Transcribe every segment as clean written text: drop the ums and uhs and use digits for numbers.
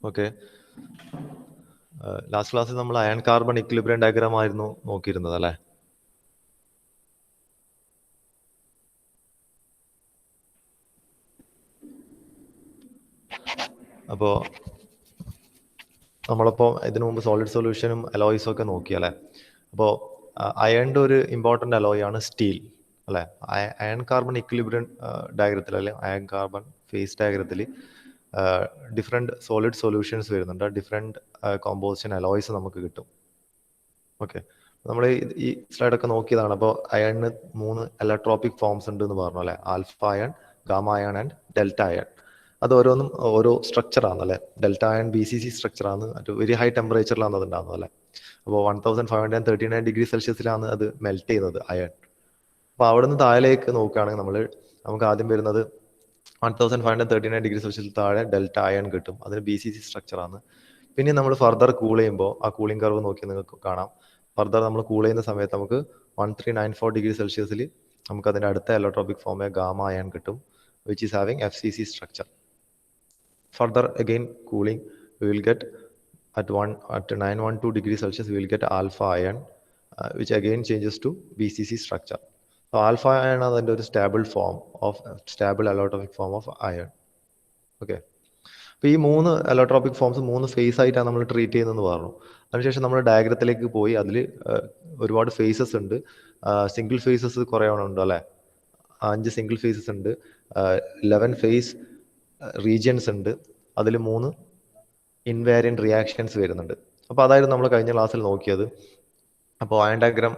Okay, last ക്ലാസ്സിൽ നമ്മൾ iron carbon equilibrium diagram ആയിരുന്നു നോക്കിയിരുന്നത് അല്ലേ? അപ്പോൾ നമ്മളിപ്പോൾ ഇതിനു മുമ്പ് സോളിഡ് സൊല്യൂഷനും അലോയ്സും ഒക്കെ നോക്കിയല്ലേ? അപ്പോൾ അയണിൻ്റെ ഒരു ഇമ്പോർട്ടൻ്റ് അലോയ് ആണ് സ്റ്റീൽ അല്ലേ? അയൺ കാർബൺ ഇക്വിലിബ്രിയം ഡയഗ്രത്തിൽ അല്ലെങ്കിൽ അയൺ കാർബൺ ഫേസ് ഡയഗ്രത്തിൽ ഡിഫറെൻറ്റ് സോളിഡ് സൊല്യൂഷൻസ് വരുന്നുണ്ട്, ഡിഫറെൻറ്റ് കോമ്പോസിഷൻ അലോയ്സ് നമുക്ക് കിട്ടും. ഓക്കെ, നമ്മൾ ഈ സ്ലൈഡൊക്കെ നോക്കിയതാണ്. അപ്പോൾ അയണിന് 3 എലക്ട്രോപിക് ഫോംസ് ഉണ്ട് എന്ന് പറഞ്ഞു അല്ലേ? Alpha iron, gamma iron and delta iron. അത് ഓരോന്നും ഓരോ സ്ട്രക്ചറാണ് അല്ലേ? ഡെൽറ്റ അയൺ BCC സ്ട്രക്ചറാണ്, വെരി ഹൈ ടെമ്പറേച്ചറിലാണ് അത് ഉണ്ടാകുന്നത് അല്ലേ? അപ്പോൾ 1539 ഡിഗ്രി സെൽഷ്യസിലാണ് അത് മെൽറ്റ് ചെയ്യുന്നത് അയൺ. അപ്പോൾ അവിടെ നിന്ന് താഴേക്ക് നോക്കുകയാണെങ്കിൽ നമുക്ക് ആദ്യം വരുന്നത് 1539 ഡിഗ്രി സെൽഷ്യസിൽ താഴെ ഡെൽറ്റ അയൺ കിട്ടും. അതിന് BCC സ്ട്രക്ചറാണ്. പിന്നെ നമ്മൾ ഫർദർ കൂൾ ചെയ്യുമ്പോൾ ആ കൂളിംഗ് കർവ് നോക്കി നിങ്ങൾക്ക് കാണാം. ഫർദർ നമ്മൾ കൂൾ ചെയ്യുന്ന സമയത്ത് നമുക്ക് 1394 ഡിഗ്രി സെൽഷ്യസിൽ നമുക്ക് അതിൻ്റെ അടുത്ത എലോട്രോപിക് ഫോമേ ഗാമ അയൺ കിട്ടും, which is having FCC structure. Further again cooling, we will get at 912 degrees Celsius, we will get alpha ion, which again changes to BCC structure. So alpha ion is the stable allotropic form of iron. Okay. അപ്പോൾ ഈ 3 allotropic forms 3 face ആയിട്ടാണ് നമ്മൾ treat ചെയ്യുന്നതെന്ന് പറഞ്ഞു. അതിനുശേഷം നമ്മൾ ഡയഗ്രത്തിലേക്ക് പോയി. അതിൽ ഒരുപാട് ഫേസസ് ഉണ്ട്. സിംഗിൾ ഫേസസ് കുറേ ഉണ്ട് അല്ലേ? 5 സിംഗിൾ ഫേസസ് ഉണ്ട്, 11 ഫേസ് റീജിയൻസ് ഉണ്ട്, അതിൽ 3 ഇൻവാരിയൻറ്റ് റിയാക്ഷൻസ് വരുന്നുണ്ട്. അപ്പോൾ അതായിരുന്നു നമ്മൾ കഴിഞ്ഞ ക്ലാസ്സിൽ നോക്കിയത്. അപ്പോൾ iron diagram,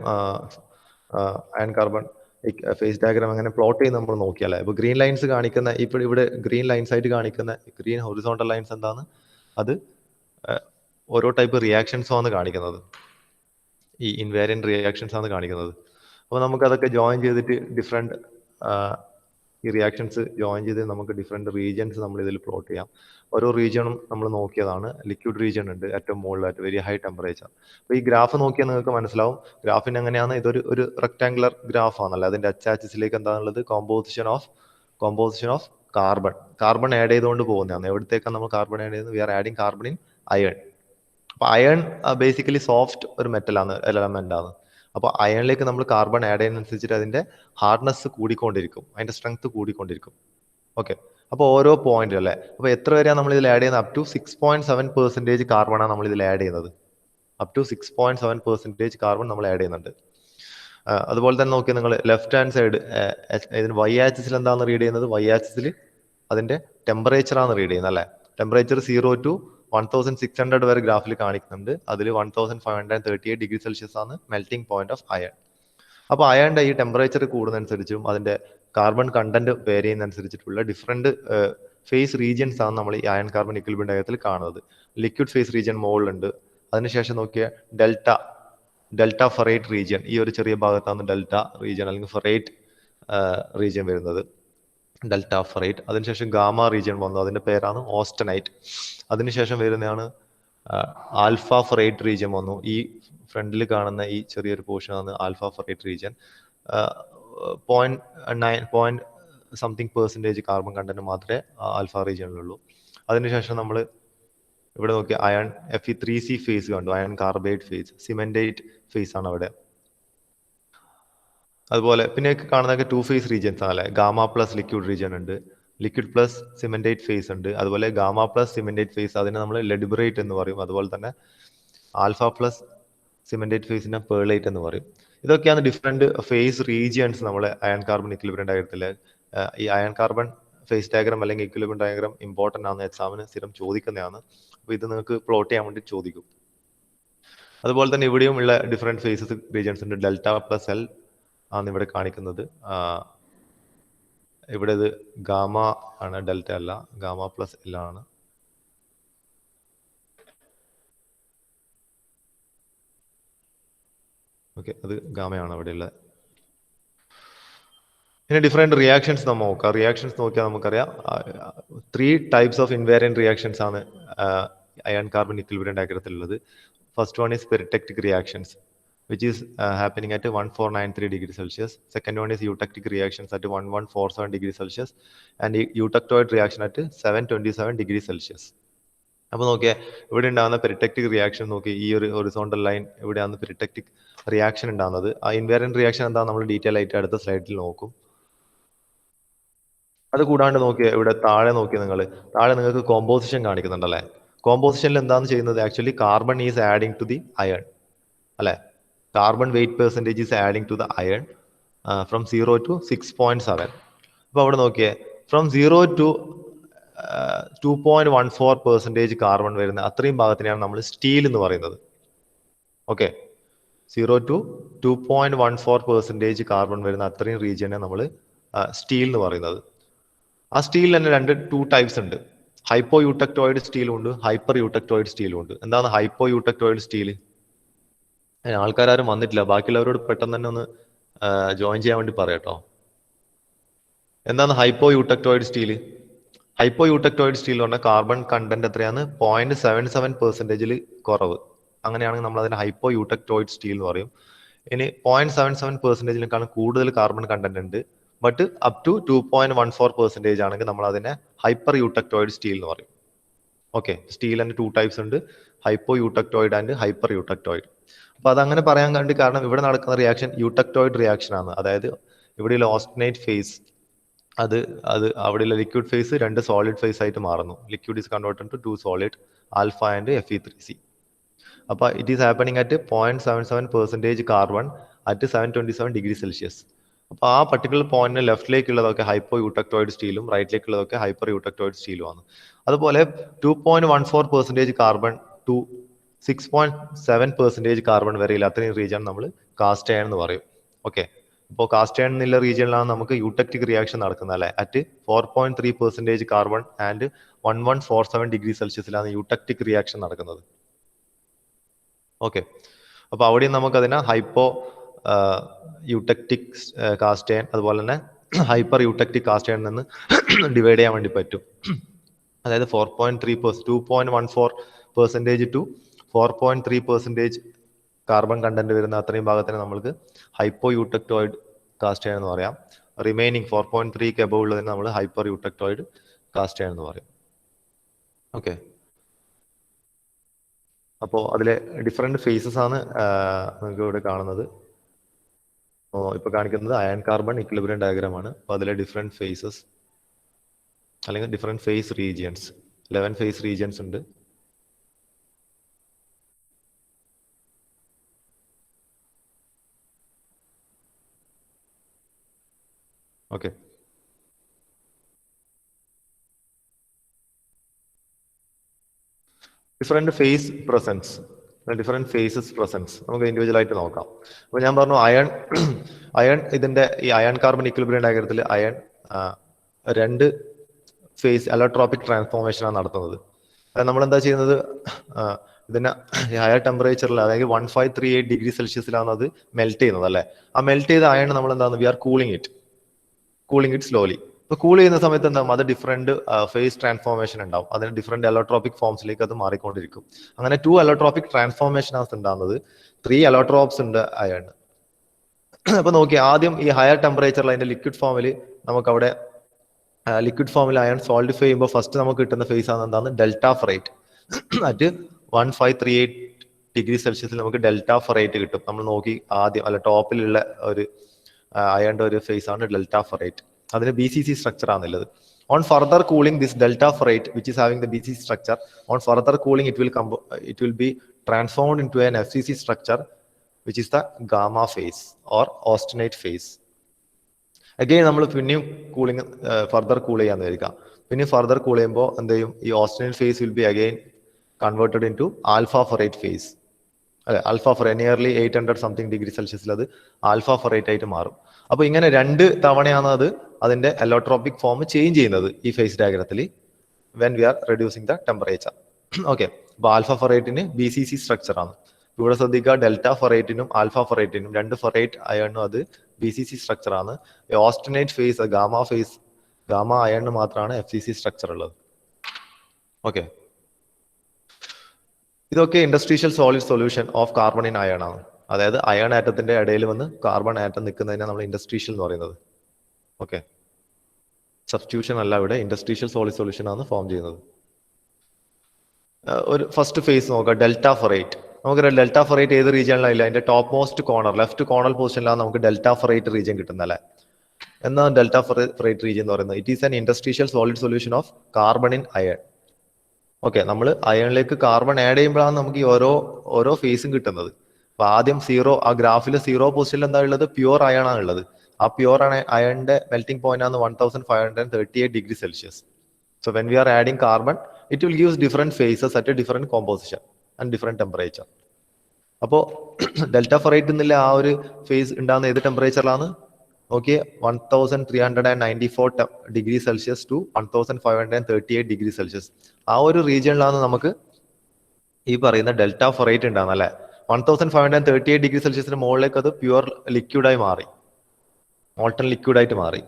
iron carbon phase diagram അങ്ങനെ പ്ലോട്ട് ചെയ്ത് നമ്മൾ നോക്കിയല്ലേ? ഇപ്പോൾ ഗ്രീൻ ലൈൻസ് കാണിക്കുന്ന, ഇപ്പോൾ ഇവിടെ ഗ്രീൻ ലൈൻസ് ആയിട്ട് കാണിക്കുന്ന ഗ്രീൻ ഹൊറിസോണ്ടൽ ലൈൻസ് എന്താണ്? അത് ഓരോ ടൈപ്പ് റിയാക്ഷൻസ് ആണ് കാണിക്കുന്നത്, ഈ ഇൻവാരിയൻറ്റ് റിയാക്ഷൻസ് ആണ് കാണിക്കുന്നത്. അപ്പോൾ നമുക്കതൊക്കെ ജോയിൻ ചെയ്തിട്ട് ഡിഫറെൻറ്റ് ഈ റിയാക്ഷൻസ് ജോയിൻ ചെയ്ത് നമുക്ക് ഡിഫറെൻറ്റ് റീജിയൻസ് നമ്മൾ ഇതിൽ പ്ലോട്ട് ചെയ്യാം. ഓരോ റീജിയണും നമ്മൾ നോക്കിയതാണ്. ലിക്വിഡ് റീജിയൻ ഉണ്ട് ഏറ്റവും മുകളിലായിട്ട്, വെരി ഹൈ ടെമ്പറേച്ചർ. അപ്പോൾ ഈ ഗ്രാഫ് നോക്കിയാൽ നിങ്ങൾക്ക് മനസ്സിലാവും ഗ്രാഫിന് എങ്ങനെയാണ്. ഇതൊരു റെക്ടാങ്കുലർ ഗ്രാഫ് ആണല്ലോ. അതിൻ്റെ ആക്സിസിലേക്ക് എന്താണുള്ളത്? കോമ്പോസിഷൻ ഓഫ് കാർബൺ ആഡ് ചെയ്തുകൊണ്ട് പോകുന്നതാണ്. എവിടത്തേക്കാണ് നമ്മൾ കാർബൺ ആഡ് ചെയ്യുന്നത്? We are adding carbon in iron. അപ്പോൾ അയൺ ബേസിക്കലി സോഫ്റ്റ് ഒരു എലമെന്റ് ആണ്. അപ്പോൾ അയണിലേക്ക് നമ്മൾ കാർബൺ ആഡ് ചെയ്യുന്നതനുസരിച്ചിട്ട് അതിൻ്റെ ഹാർഡ്നെസ് കൂടിക്കൊണ്ടിരിക്കും, അതിൻ്റെ സ്ട്രെങ്ത് കൂടിക്കൊണ്ടിരിക്കും. ഓക്കെ, അപ്പോൾ ഓരോ പോയിന്റ് അല്ലേ? അപ്പോൾ എത്ര വരെയാണ് നമ്മൾ ഇതിൽ ആഡ് ചെയ്യുന്നത്? അപ് ടു 6.7% കാർബണാണ് നമ്മൾ ഇതിൽ ആഡ് ചെയ്യുന്നത്. അപ് ടു 6.7% കാർബൺ നമ്മൾ ആഡ് ചെയ്യുന്നുണ്ട്. അതുപോലെ തന്നെ നോക്കിയാൽ നിങ്ങൾ ലെഫ്റ്റ് ഹാൻഡ് സൈഡ് ഇതിന് Y ആക്സിസിൽ എന്താണ് റീഡ് ചെയ്യുന്നത്? Y ആക്സിസിൽ അതിൻ്റെ ടെമ്പറേച്ചറാണ് റീഡ് ചെയ്യുന്നത് അല്ലേ? ടെമ്പറേച്ചർ 0 to 1600 വരെ ഗ്രാഫിൽ കാണിക്കുന്നുണ്ട്. അതിൽ 1538 ഡിഗ്രി സെൽഷ്യസ് ആണ് മെൽറ്റിംഗ് പോയിന്റ് ഓഫ് അയൺ. അപ്പോൾ അയണിൻ്റെ ഈ ടെമ്പറേച്ചർ കൂടുന്നതനുസരിച്ചും അതിൻ്റെ കാർബൺ കണ്ടന്റ് വേരി ചെയ്യുന്നതനുസരിച്ചിട്ടുള്ള ഡിഫറെൻറ്റ് ഫേസ് റീജിയൻസ് ആണ് നമ്മൾ ഈ അയൺ കാർബൺ ഇക്വിലിബ്രിയം ഡയഗ്രത്തിൽ കാണുന്നത്. ലിക്വിഡ് ഫേസ് റീജിയൻ മുകളിലുണ്ട്. അതിനുശേഷം നോക്കിയ ഡെൽറ്റ ഫെറേറ്റ് റീജിയൻ, ഈ ഒരു ചെറിയ ഭാഗത്താണ് ഡെൽറ്റ റീജിയൻ അല്ലെങ്കിൽ ഫെറേറ്റ് റീജിയൻ വരുന്നത്, ഡെൽറ്റ ഫെറേറ്റ്. അതിനുശേഷം ഗാമ റീജിയൻ വന്നു, അതിൻ്റെ പേരാണ് ഓസ്റ്റനൈറ്റ്. അതിനുശേഷം വരുന്നതാണ് ആൽഫ ഫെറേറ്റ് റീജിയൻ വന്നു. ഈ ഫ്രണ്ടിൽ കാണുന്ന ഈ ചെറിയൊരു പോർഷനാണ് ആൽഫ ഫെറേറ്റ് റീജിയൻ. 0.9% കാർബൺ കണ്ടന്റ് മാത്രമേ ആൽഫ റീജിയനിലുള്ളൂ. അതിനുശേഷം നമ്മൾ ഇവിടെ നോക്കി അയൺ Fe3C ഫേസ് കണ്ടു, അയൺ കാർബൈഡ് ഫേസ്, സിമെന്റേറ്റ് ഫേസ് ആണ് അവിടെ. അതുപോലെ പിന്നെ കാണുന്നതൊക്കെ 2 ഫേസ് റീജിയൻസ് ആണ് അല്ലേ? ഗാമ പ്ലസ് ലിക്വിഡ് റീജിയൻ ഉണ്ട്, ലിക്വിഡ് പ്ലസ് സിമെന്റേറ്റ് ഫേസ് ഉണ്ട്. അതുപോലെ ഗാമ പ്ലസ് സിമെന്റേറ്റ് ഫേസ്, അതിനെ നമ്മൾ ലെഡിബറേറ്റ് എന്ന് പറയും. അതുപോലെ തന്നെ ആൽഫ പ്ലസ് സിമെന്റേറ്റ് ഫേസിനെ പേർലൈറ്റ് എന്ന് പറയും. ഇതൊക്കെയാണ് ഡിഫറെൻറ്റ് ഫേസ് റീജിയൻസ് നമ്മൾ അയൺ കാർബൺ ഇക്വിലിബ്രിയം ഡയഗ്രത്തിൽ. ഈ അയൺ കാർബൺ ഫേസ് ഡയഗ്രാം അല്ലെങ്കിൽ ഇക്വിലിബ്രിയം ഡയഗ്രാം ഇമ്പോർട്ടൻ്റ് ആണ്, എക്സാമിന് സ്ഥിരം ചോദിക്കുന്നതാണ്. അപ്പോൾ ഇത് നിങ്ങൾക്ക് പ്ലോട്ട് ചെയ്യാൻ വേണ്ടി ചോദിക്കും. അതുപോലെ തന്നെ ഇവിടെയും ഉള്ള ഡിഫറെൻറ്റ് ഫേസസ് റീജിയൻസ് ഉണ്ട്. ഡെൽറ്റ പ്ലസ് എൽ ആണ് ഇവിടെ കാണിക്കുന്നത്. ഇവിടെ ഇത് ഗാമ ആണ്, ഡെൽറ്റ അല്ല, ഗാമ പ്ലസ് എൽ ആണ്. ഓക്കെ, അത് ഗാമയാണ് അവിടെയുള്ളത്. പിന്നെ ഡിഫറെൻറ്റ് റിയാക്ഷൻസ് നമ്മൾ നോക്കാം. റിയാക്ഷൻസ് നോക്കിയാൽ നമുക്കറിയാം 3 types ഓഫ് ഇൻവാരിയൻറ്റ് റിയാക്ഷൻസ് ആണ് അയൺ കാർബൺ ഇക്വിലിബ്രിയം ഡയഗ്രത്തിലുള്ളത്. First one is peritectic reactions, which is happening at 1493 degree Celsius. Second one is eutectic reactions at 1147 degree Celsius and eutectoid reaction at 727 degree Celsius. അപ്പോൾ നോക്കിയേ, ഇവിടെ ഉണ്ടാകുന്ന പെരിട്ടക്റ്റിക് reaction നോക്കി, ഈ ഒരു horizontal line ഇവിടെയാണ് പെരിട്ടക്റ്റിക് reaction ഉണ്ടാകുന്നത്. ആ ഇൻവേരിയന്റ് റിയാക്ഷൻ എന്താ നമ്മൾ ഡീറ്റെയിൽ ആയിട്ട് അടുത്ത സ്ലൈഡിൽ നോക്കും. അത് കൂടാണ്ട് നോക്കിയേ, ഇവിടെ താഴെ നോക്കിയേ നിങ്ങൾ, താഴെ നിങ്ങൾക്ക് കോമ്പോസിഷൻ കാണിക്കുന്നുണ്ടല്ലേ. കോമ്പോസിഷനിൽ എന്താണ് ചെയ്യുന്നത്? Actually carbon is adding to the iron അല്ലെ. Carbon weight percentage is adding to the iron from 0 to 6.7. അപ്പോൾ അവിടെ നോക്കിയേ, ഫ്രം 0 to 2.14% കാർബൺ വരുന്ന അത്രയും ഭാഗത്തിനെയാണ് നമ്മൾ സ്റ്റീൽ എന്ന് പറയുന്നത്. ഓക്കെ, 0 to 2.14% കാർബൺ വരുന്ന അത്രയും റീജിയനെ നമ്മൾ സ്റ്റീൽ എന്ന് പറയുന്നത്. ആ സ്റ്റീലിൽ തന്നെ ടു ടൈപ്സ് ഉണ്ട്. ഹൈപ്പോ യൂട്ടക്ടോയിഡ് സ്റ്റീലും ഉണ്ട്, ഹൈപ്പർ യൂട്ടക്ടോയിഡ് സ്റ്റീലും ഉണ്ട്. എന്താണ് ഹൈപ്പോ യൂട്ടക്ടോയിഡ് സ്റ്റീൽ? ആൾക്കാരും വന്നിട്ടില്ല, ബാക്കിയുള്ളവരോട് പെട്ടെന്ന് തന്നെ ഒന്ന് ജോയിൻ ചെയ്യാൻ വേണ്ടി പറയാട്ടോ. എന്താണ് ഹൈപ്പോ യൂട്ടക്ടോയിഡ് സ്റ്റീൽ? ഹൈപ്പോ യൂട്ടക്ടോയിഡ് സ്റ്റീൽ പറഞ്ഞാൽ കാർബൺ കണ്ടന്റ് എത്രയാണ്? 0.77% കുറവ്. അങ്ങനെയാണെങ്കിൽ നമ്മൾ അതിനെ ഹൈപ്പോ യൂട്ടക്ടോയിഡ് സ്റ്റീൽ എന്ന് പറയും. ഇനി 0.77%-നെക്കാളും കൂടുതൽ കാർബൺ കണ്ടന്റ് ഉണ്ട്, ബട്ട് അപ് ടു 2.14% ആണെങ്കിൽ നമ്മൾ അതിനെ ഹൈപ്പർ യൂട്ടക്ടോയിഡ് സ്റ്റീൽ എന്ന് പറയും. ഓക്കെ, സ്റ്റീൽ തന്നെ ടു ടൈപ്സ് ഉണ്ട്, ഹൈപ്പോ യൂട്ടക്ടോയിഡ് ആൻഡ് ഹൈപ്പർ യൂട്ടക്ടോയിഡ്. അപ്പൊ അതങ്ങനെ പറയാൻ വേണ്ടി കാരണം ഇവിടെ നടക്കുന്ന റിയാക്ഷൻ യൂട്ടക്ടോയിഡ് റിയാക്ഷൻ ആണ്. അതായത് ഇവിടെയുള്ള ഓസ്റ്റനേറ്റ് ഫേസ് അത് അവിടെയുള്ള ലിക്വിഡ് ഫേസ് രണ്ട് സോളിഡ് ഫേസ് ആയിട്ട് മാറുന്നു. Liquid is converted to 2 solid, alpha and Fe3C. അപ്പൊ it is happening at 0.77% carbon at 727°C. അപ്പൊ ആ പർട്ടിക്കുലർ പോയിന്റിന് ലെഫ്റ്റിലേക്കുള്ളതൊക്കെ ഹൈപ്പോ യൂട്ടക്ടോയിഡ് സ്റ്റീലും റൈറ്റിലേക്കുള്ളതൊക്കെ ഹൈപ്പർ യൂട്ടക്ടോയിഡ് സ്റ്റീലും ആണ്. അതുപോലെ 2.14% കാർബൺ ടു 6.7% കാർബൺ വരെയുള്ള അത്രയും റീജിയൻ നമ്മൾ കാസ്റ്റ് അയൺ എന്ന് പറയും. ഓക്കെ, ഇപ്പോൾ കാസ്റ്റ് അയൺ എന്നുള്ള റീജിയനിലാണ് നമുക്ക് യൂട്ടക്റ്റിക് റിയാക്ഷൻ നടക്കുന്നത് അല്ലെ. At 4.3% carbon and 1147°C eutectic reaction നടക്കുന്നത്. ഓക്കെ, അപ്പൊ അവിടെയും നമുക്ക് അതിനെ ഹൈപ്പോ യൂട്ടക്റ്റിക് കാസ്റ്റ് അയൺ അതുപോലെ തന്നെ ഹൈപ്പർ യൂട്ടക്റ്റിക് കാസ്റ്റ് അയൺ നിന്ന് ഡിവൈഡ് ചെയ്യാൻ വേണ്ടി പറ്റും. അതായത് 2.14% ടു 4.3% കാർബൺ കണ്ടന്റ് വരുന്ന അത്രയും ഭാഗത്തിന് നമ്മൾക്ക് ഹൈപ്പോ യൂട്ടക്ടോയിഡ് കാസ്റ്റ് അയൺ എന്ന് പറയാം. റിമൈനിങ് 4.3 എബവ് ഉള്ളതിന് നമ്മൾ ഹൈപ്പർ യൂട്ടക്ടോയിഡ് കാസ്റ്റ് അയൺ എന്ന് പറയും. ഓക്കെ, അപ്പോൾ അതിലെ ഡിഫറെന്റ് ഫേസസ് ആണ് നിങ്ങൾക്ക് ഇവിടെ കാണുന്നത്. ഇപ്പൊ കാണിക്കുന്നത് അയൺ കാർബൺ ഇക്വിലിബ്രിയം ഡയഗ്രാം ആണ്. അപ്പൊ അതിലെ ഡിഫറെന്റ് ഫേസസ് അല്ലെങ്കിൽ different phase regions, 11 phase regions ഉണ്ട്. Okay, different phase presence, different phases presence നമുക്ക് ഇൻഡിവിജ്വൽ ആയിട്ട് നോക്കാം. അപ്പൊ ഞാൻ പറഞ്ഞു അയൺ ഇതിന്റെ ഈ അയൺ കാർബൺ ഇക്വിലിബ്രിയം ഡയഗ്രത്തിൽ അയൺ രണ്ട് ഫേസ് അലോട്രോപിക് ട്രാൻസ്ഫോർമേഷൻ ആണ് നടത്തുന്നത്. നമ്മൾ എന്താ ചെയ്യുന്നത്? ഇതിനെ ഹയർ ടെമ്പറേച്ചറിൽ, അതായത് 1538°C അത് മെൽറ്റ് ചെയ്യുന്നത് അല്ലെ. ആ മെൽറ്റ് ചെയ്ത അയൺ നമ്മൾ എന്താണ്, we are cooling it slowly. ഇപ്പൊ കൂൾ ചെയ്യുന്ന സമയത്ത് എന്താകും? അത് ഡിഫറെന്റ് ഫേസ് ട്രാൻസ്ഫോർമേഷൻ ഉണ്ടാവും. അതിന് ഡിഫറെന്റ് അലോട്രോപിക് ഫോംസിലേക്ക് അത് മാറിക്കൊണ്ടിരിക്കും. അങ്ങനെ 2 അലോട്രോപിക് ട്രാൻസ്ഫോർമേഷൻ ആണ് ഉണ്ടാകുന്നത്. 3 അലോട്രോപ്സ് ഉണ്ട് അയൺ. അപ്പൊ നോക്കി, ആദ്യം ഈ ഹയർ ടെമ്പറേച്ചറിൽ അതിന്റെ ലിക്വിഡ് ഫോമിൽ നമുക്ക് അവിടെ ലിക്വിഡ് ഫോമിൽ അയൺ സോൾഡിഫൈ ചെയ്യുമ്പോൾ ഫസ്റ്റ് നമുക്ക് കിട്ടുന്ന ഫേസ് ആണ് എന്താണ്? Delta ferrite. അറ്റ് 1538°C നമുക്ക് ഡെൽറ്റ ഫെറൈറ്റ് കിട്ടും. നമ്മൾ നോക്കി ആദ്യം അല്ല ടോപ്പിലുള്ള ഒരു അയണിന്റെ ഒരു ഫേസ് ആണ് ഡെൽറ്റ ഫെറൈറ്റ്. അതിന് BCC സ്ട്രക്ചർ ആണുള്ളത്. On further cooling this delta ferrite which is having the BCC structure, on further cooling it will be transformed into an FCC structure which is the gamma phase or austenate phase. Again നമ്മൾ പിന്നെയും cooling further cool ചെയ്യാന്ന് വിചാരിക്കാം. പിന്നെ further cool ചെയ്യുമ്പോൾ എന്ത് ചെയ്യും? ഈ austenite phase will be again converted into alpha ferrite phase. അല്ലെ, ആൽഫ ഫെറൈറ്റ് നിയർലി 800-something°C അത് ആൽഫ ഫെറൈറ്റ് ആയിട്ട് മാറും. അപ്പൊ ഇങ്ങനെ 2 തവണയാണ് അതിന്റെ അലോട്രോപിക് ഫോം ചേഞ്ച് ചെയ്യുന്നത് ഈ ഫേസ് ഡയഗ്രത്തിൽ when we are reducing the temperature. Okay, അപ്പൊ ആൽഫ ഫെറൈറ്റിന് BCC സ്ട്രക്ചർ ആണ്. ഇവിടെ ശ്രദ്ധിക്കുക, ഡെൽറ്റ ഫെറൈറ്റിനും ആൽഫ ഫെറൈറ്റിനും 2 ഫെറൈറ്റ് അയണിനും അത് BCC സ്ട്രക്ചർ ആണ്. ഓസ്റ്റനേറ്റ് ഫേസ് ഗാമ അയണിന് മാത്രമാണ് FCC സ്ട്രക്ചർ ഉള്ളത്. ഓക്കെ, ഇതൊക്കെ ഇൻഡസ്ട്രീഷ്യൽ solid solution of carbon in iron ആണ്. അതായത് അയൺ ആറ്റത്തിന്റെ ഇടയിൽ വന്ന് കാർബൺ ആറ്റം നിൽക്കുന്നതിനെ നമ്മൾ ഇൻഡസ്ട്രീഷ്യൽ എന്ന് പറയുന്നത്. ഓക്കെ, സബ്സ്റ്റിറ്റ്യൂഷൻ അല്ല, ഇവിടെ ഇൻഡസ്ട്രീഷ്യൽ സോളിഡ് സൊല്യൂഷൻ ആണ് ഫോം ചെയ്യുന്നത്. ഒരു ഫസ്റ്റ് ഫേസ് നോക്കാം, ഡെൽറ്റ ഫെറേറ്റ്. നമുക്കറിയാം ഡെൽറ്റ ഫെറേറ്റ് ഏത് റീജിയനിലായില്ല, അതിന്റെ top most corner left corner പൊസിഷനിലാണ് നമുക്ക് ഡെൽറ്റ ഫെറേറ്റ് റീജിയൻ കിട്ടുന്നല്ലേ. എന്നാൽ ഡെൽറ്റ ഫെറേറ്റ് റീജിയൻ എന്ന് പറയുന്നത് it is an interstitial solid solution of carbon in iron. Okay, നമ്മൾ അയണിലേക്ക് കാർബൺ ആഡ് ചെയ്യുമ്പോഴാണ് നമുക്ക് ഈ ഓരോ ഫേസും കിട്ടുന്നത്. അപ്പൊ ആദ്യം സീറോ, ആ ഗ്രാഫിൽ സീറോ പൊസിഷനിൽ എന്താ ഉള്ളത്, പ്യുവർ അയൺ ആണ് ഉള്ളത്. ആ പ്യുവർ അയണിന്റെ മെൽറ്റിംഗ് പോയിന്റ് ആണ് 1538 degree Celsius. So when we are adding carbon, it will give different phases at a different composition and different temperature. അപ്പോൾ ഡെൽറ്റ ഫെറേറ്റ് എന്നുള്ള ആ ഒരു ഫേസ് ഉണ്ടാകുന്ന ഏത് ടെമ്പറേച്ചറിലാണ് നോക്കിയേ, 1394 degree Celsius to 1538 degree Celsius. ആ ഒരു റീജിയനിലാണ് നമുക്ക് ഈ പറയുന്ന ഡെൽറ്റ ഫെറേറ്റ് ഉണ്ടാകുന്നത് അല്ലെ. 1538 ഡിഗ്രി സെൽഷ്യസിന് മുകളിലേക്ക് അത് പ്യുവർ ലിക്വിഡായി മാറി, മോൾട്ടൺ ലിക്വിഡായിട്ട് മാറി.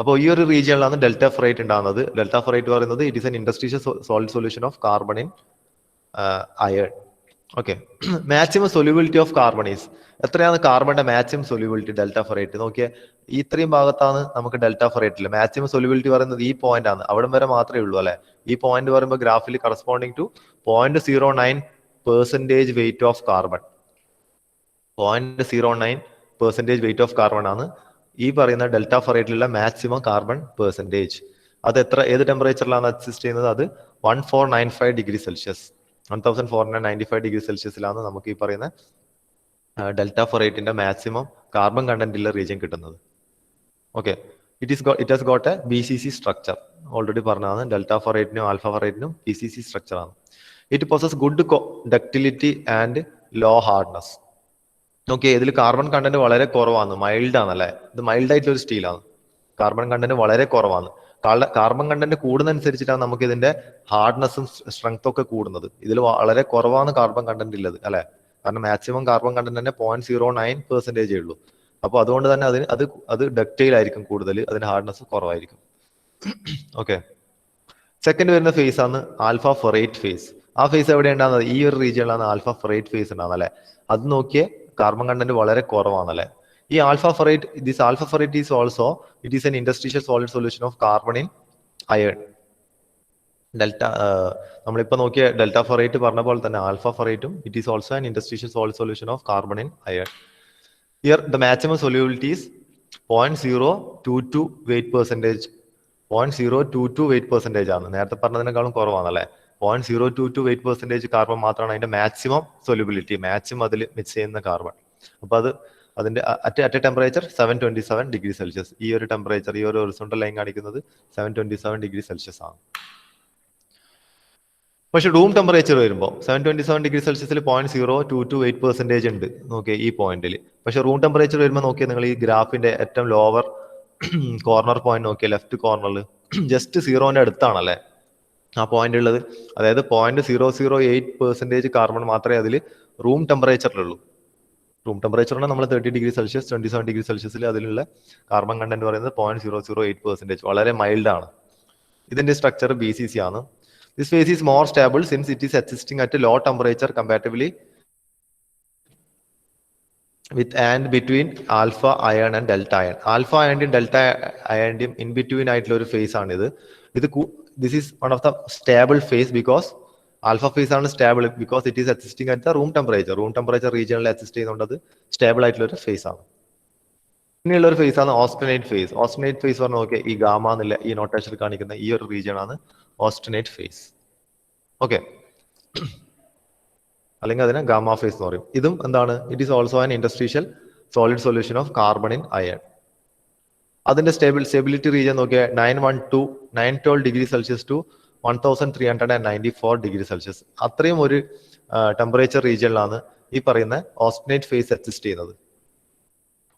അപ്പോൾ ഈ ഒരു റീജിയനിലാണ് ഡെൽറ്റ ഫെറേറ്റ് ഉണ്ടാകുന്നത്. ഡെൽറ്റ ഫെറേറ്റ് പറയുന്നത് it is an interstitial solid solution of carbon in iron. Okay, maximum solubility of carbon is, എത്രയാണ് കാർബണിന്റെ മാക്സിമം സൊല്യൂബിലിറ്റി ഡെൽറ്റ ഫെറേറ്റ് നോക്കിയാൽ ഈ ഇത്രയും ഭാഗത്താണ് നമുക്ക് ഡെൽറ്റ ഫെറേറ്റിൽ മാക്സിമം സൊല്യൂബിലിറ്റി പറയുന്നത് ഈ പോയിന്റ് ആണ്. അവിടം വരെ മാത്രമേ ഉള്ളൂ അല്ലെ. ഈ പോയിന്റ് പറയുമ്പോൾ ഗ്രാഫിൽ corresponding to 0.09% weight of carbon. 0.09% weight of carbon ആണ് ഈ പറയുന്ന ഡെൽറ്റ ഫെറേറ്റിലുള്ള മാക്സിമം കാർബൺ പെർസെൻറ്റേജ്. അത് ഏത് ടെമ്പറേച്ചറിലാണ് എക്സിസ്റ്റ് ചെയ്യുന്നത്, അത് 1495 ഡിഗ്രി സെൽഷ്യസ്, 1495 ഡിഗ്രി സെൽഷ്യസിലാണ് നമുക്ക് ഈ പറയുന്ന ഡെൽറ്റ ഫെറേറ്റിന്റെ മാക്സിമം കാർബൺ കണ്ടന്റ് ഉള്ള റീജിയൻ കിട്ടുന്നത്. Okay, it has got a BCC structure. Already പറഞ്ഞതാണ് ഡെൽറ്റ ഫെറേറ്റിനും ആൽഫ ഫെറേറ്റിനും BCC സ്ട്രക്ചർ ആണ്. It possess good ductility and low hardness. Okay, ഇതിൽ കാർബൺ കണ്ടന്റ് വളരെ കുറവാണ്, മൈൽഡ് ആണ് അല്ലെ. ഇത് മൈൽഡ് ആയിട്ടുള്ള ഒരു സ്റ്റീലാണ്. കാർബൺ കണ്ടന്റ് വളരെ കുറവാണ്. കാർബൺ കണ്ടന്റ് കൂടുന്നതനുസരിച്ചിട്ടാണ് നമുക്ക് ഇതിന്റെ ഹാർഡ്നെസ്സും സ്ട്രെങ്ത്തും ഒക്കെ കൂടുന്നത്. ഇതിൽ വളരെ കുറവാണ് കാർബൺ കണ്ടന്റ് ഉള്ളത് അല്ലെ. കാരണം മാക്സിമം കാർബൺ കണ്ടന്റ് തന്നെ 0.09% ഉള്ളൂ. അപ്പൊ അതുകൊണ്ട് തന്നെ അത് ഡക്റ്റൈൽ ആയിരിക്കും കൂടുതൽ, അതിന്റെ ഹാർഡ്നെസ് കുറവായിരിക്കും. ഓക്കെ, സെക്കൻഡ് വരുന്ന ഫേസ് ആണ് ആൽഫ ഫെറേറ്റ് ഫേസ്. ആ ഫേസ് എവിടെ ഉണ്ടാകുന്നത്, ഈ ഒരു റീജിയനിലാണ് ആൽഫ ഫെറേറ്റ് ഫേസ് ഉണ്ടാകുന്നത് അല്ലെ. അത് നോക്കിയേ കാർബൺ കണ്ടന്റ് വളരെ കുറവാണല്ലേ. ഈ alpha ferrite, this alpha ferrite is also it is an interstitial solid solution of carbon in iron. Delta നമ്മളിപ്പോ നോക്കിയ ഡെൽറ്റ ഫെറേറ്റ് പറഞ്ഞ പോലെ തന്നെ ആൽഫ ഫെറേറ്റും it is also an interstitial solid solution of carbon in iron. Here the maximum solubility is 0.022 weight percentage. 0.022 weight percentage ആണ്. നേരത്തെ പറഞ്ഞതിനേക്കാളും കുറവാണല്ലേ. 0.022 വെയിറ്റ് പെർസെൻറ്റേജ് കാർബൺ മാത്രമാണ് അതിന്റെ മാക്സിമം സൊല്യൂബിലിറ്റി, മാക്സിമം അതിൽ മിക്സ് ചെയ്യുന്ന കാർബൺ. അപ്പൊ അതിന്റെ അറ്റ് ടെമ്പറേച്ചർ 727 ഡിഗ്രി സെൽഷ്യസ്. ഈ ഒരു ടെമ്പറേച്ചർ, ഈ ഒരു ഹൊറിസോണ്ടൽ ലൈൻ കാണിക്കുന്നത് 727 ഡിഗ്രി സെൽഷ്യസ് ആണ്. പക്ഷെ റൂം ടെമ്പറേച്ചർ വരുമ്പോൾ 727 ഡിഗ്രി സെൽഷ്യസിൽ 0.022 വെയിറ്റ് പെർസെൻറ്റേജ് ഉണ്ട് നോക്കിയേ ഈ പോയിന്റിൽ. പക്ഷെ റൂം ടെമ്പറേച്ചർ വരുമ്പോൾ നോക്കിയാൽ നിങ്ങൾ ഈ ഗ്രാഫിന്റെ ഏറ്റവും ലോവർ കോർണർ പോയിന്റ് നോക്കിയാൽ ലെഫ്റ്റ് കോർണറിൽ ജസ്റ്റ് സീറോന്റെ അടുത്താണല്ലേ ആ പോയിന്റ് ഉള്ളത്. അതായത് 0.008% കാർബൺ മാത്രമേ അതിൽ റൂം ടെമ്പറേച്ചറിലുള്ളൂ. റൂം ടെമ്പറേച്ചർ നമ്മൾ 30 ഡിഗ്രി സെൽഷ്യസ് 27 ഡിഗ്രി സെൽഷ്യസിൽ അതിലുള്ള കാർബൺ കണ്ടന്റ് പറയുന്നത് 0.008%, വളരെ മൈൽഡ് ആണ്. ഇതിന്റെ സ്ട്രക്ചർ BCC ആണ്. This phase is more stable since it is existing at low temperature comparatively with and between alpha iron and delta iron. Alpha അയണിന്റെയും delta അയണിന്റെയും in between ആയിട്ടുള്ള ഒരു ഫേസ് ആണ് ഇത്. This is one of the stable phase because alpha phase ആണ് stable because it is existing at the room temperature. Room temperature regional exist ചെയ്യുന്നുണ്ട്, stable ആയിട്ടുള്ള ഒരു ഫേസ് ആണ്. പിന്നെയുള്ള ഒരു ഫേസ് ആണ് ഓസ്റ്റനേറ്റ് ഫേസ്. ഓസ്റ്റനേറ്റ് ഫേസ് പറഞ്ഞാൽ ഓക്കെ ഈ ഗാമ എന്നുള്ള ഈ നോട്ടേഷൻ കാണിക്കുന്ന ഈ ഒരു റീജിയൻ ആണ് ഓസ്റ്റനേറ്റ് ഫേസ്. ഓക്കെ, അല്ലെങ്കിൽ അതിനെ ഗാമ ഫേസ് എന്ന് പറയും. ഇതും എന്താണ്, it is also an interstitial solid solution of carbon in iron. അതിന്റെ സ്റ്റെബിലിറ്റി റീജിയൻ നോക്കിയാൽ 912 degree Celsius to 1394 degree celsius. അത്രയും ഒരു ടെമ്പറേച്ചർ റീജിയനിലാണ് ഈ പറയുന്ന ഓസ്റ്റനേറ്റ് ഫേസ് എക്സിസ്റ്റ് ചെയ്യുന്നത്.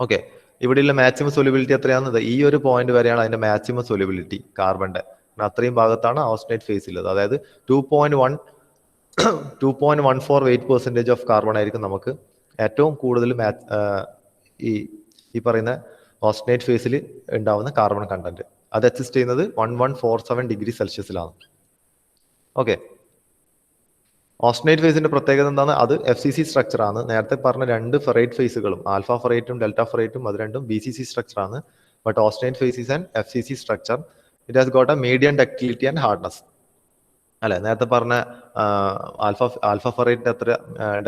ഓക്കെ, ഇവിടെയുള്ള മാക്സിമം സൊല്യൂബിലിറ്റി എത്രയാണെന്നത് ഈ ഒരു പോയിന്റ് വരെയാണ് അതിന്റെ മാക്സിമം സൊല്യൂബിലിറ്റി കാർബണിന്റെ. അത്രയും ഭാഗത്താണ് ഓസ്റ്റനേറ്റ് ഫേസ് ഉള്ളത്. അതായത് 2.14 വെയിറ്റ് പെർസെൻറ്റേജ് ഓഫ് കാർബൺ ആയിരിക്കും നമുക്ക് ഏറ്റവും കൂടുതൽ ഈ പറയുന്ന ഓസ്റ്റനേറ്റ് ഫേസിൽ ഉണ്ടാവുന്ന കാർബൺ കണ്ടന്റ്. അത് എക്സിസ്റ്റ് ചെയ്യുന്നത് 1147 ഡിഗ്രി സെൽഷ്യസിലാണ്. ഓക്കെ, ഓസ്റ്റനേറ്റ് ഫേസിന്റെ പ്രത്യേകത എന്താണ്, അത് FCC സ്ട്രക്ചർ ആണ്. നേരത്തെ പറഞ്ഞ രണ്ട് ഫെറേറ്റ് ഫേസുകളും ആൽഫ ഫെറേറ്റും ഡെൽറ്റ ഫെറേറ്റും അത് രണ്ടും BCC സ്ട്രക്ചർ ആണ്. But austenite phase is an FCC structure. It has got a medium ductility and hardness. അല്ലെ? നേരത്തെ പറഞ്ഞ ആൽഫ ഫെറൈറ്റിന്റെ അത്ര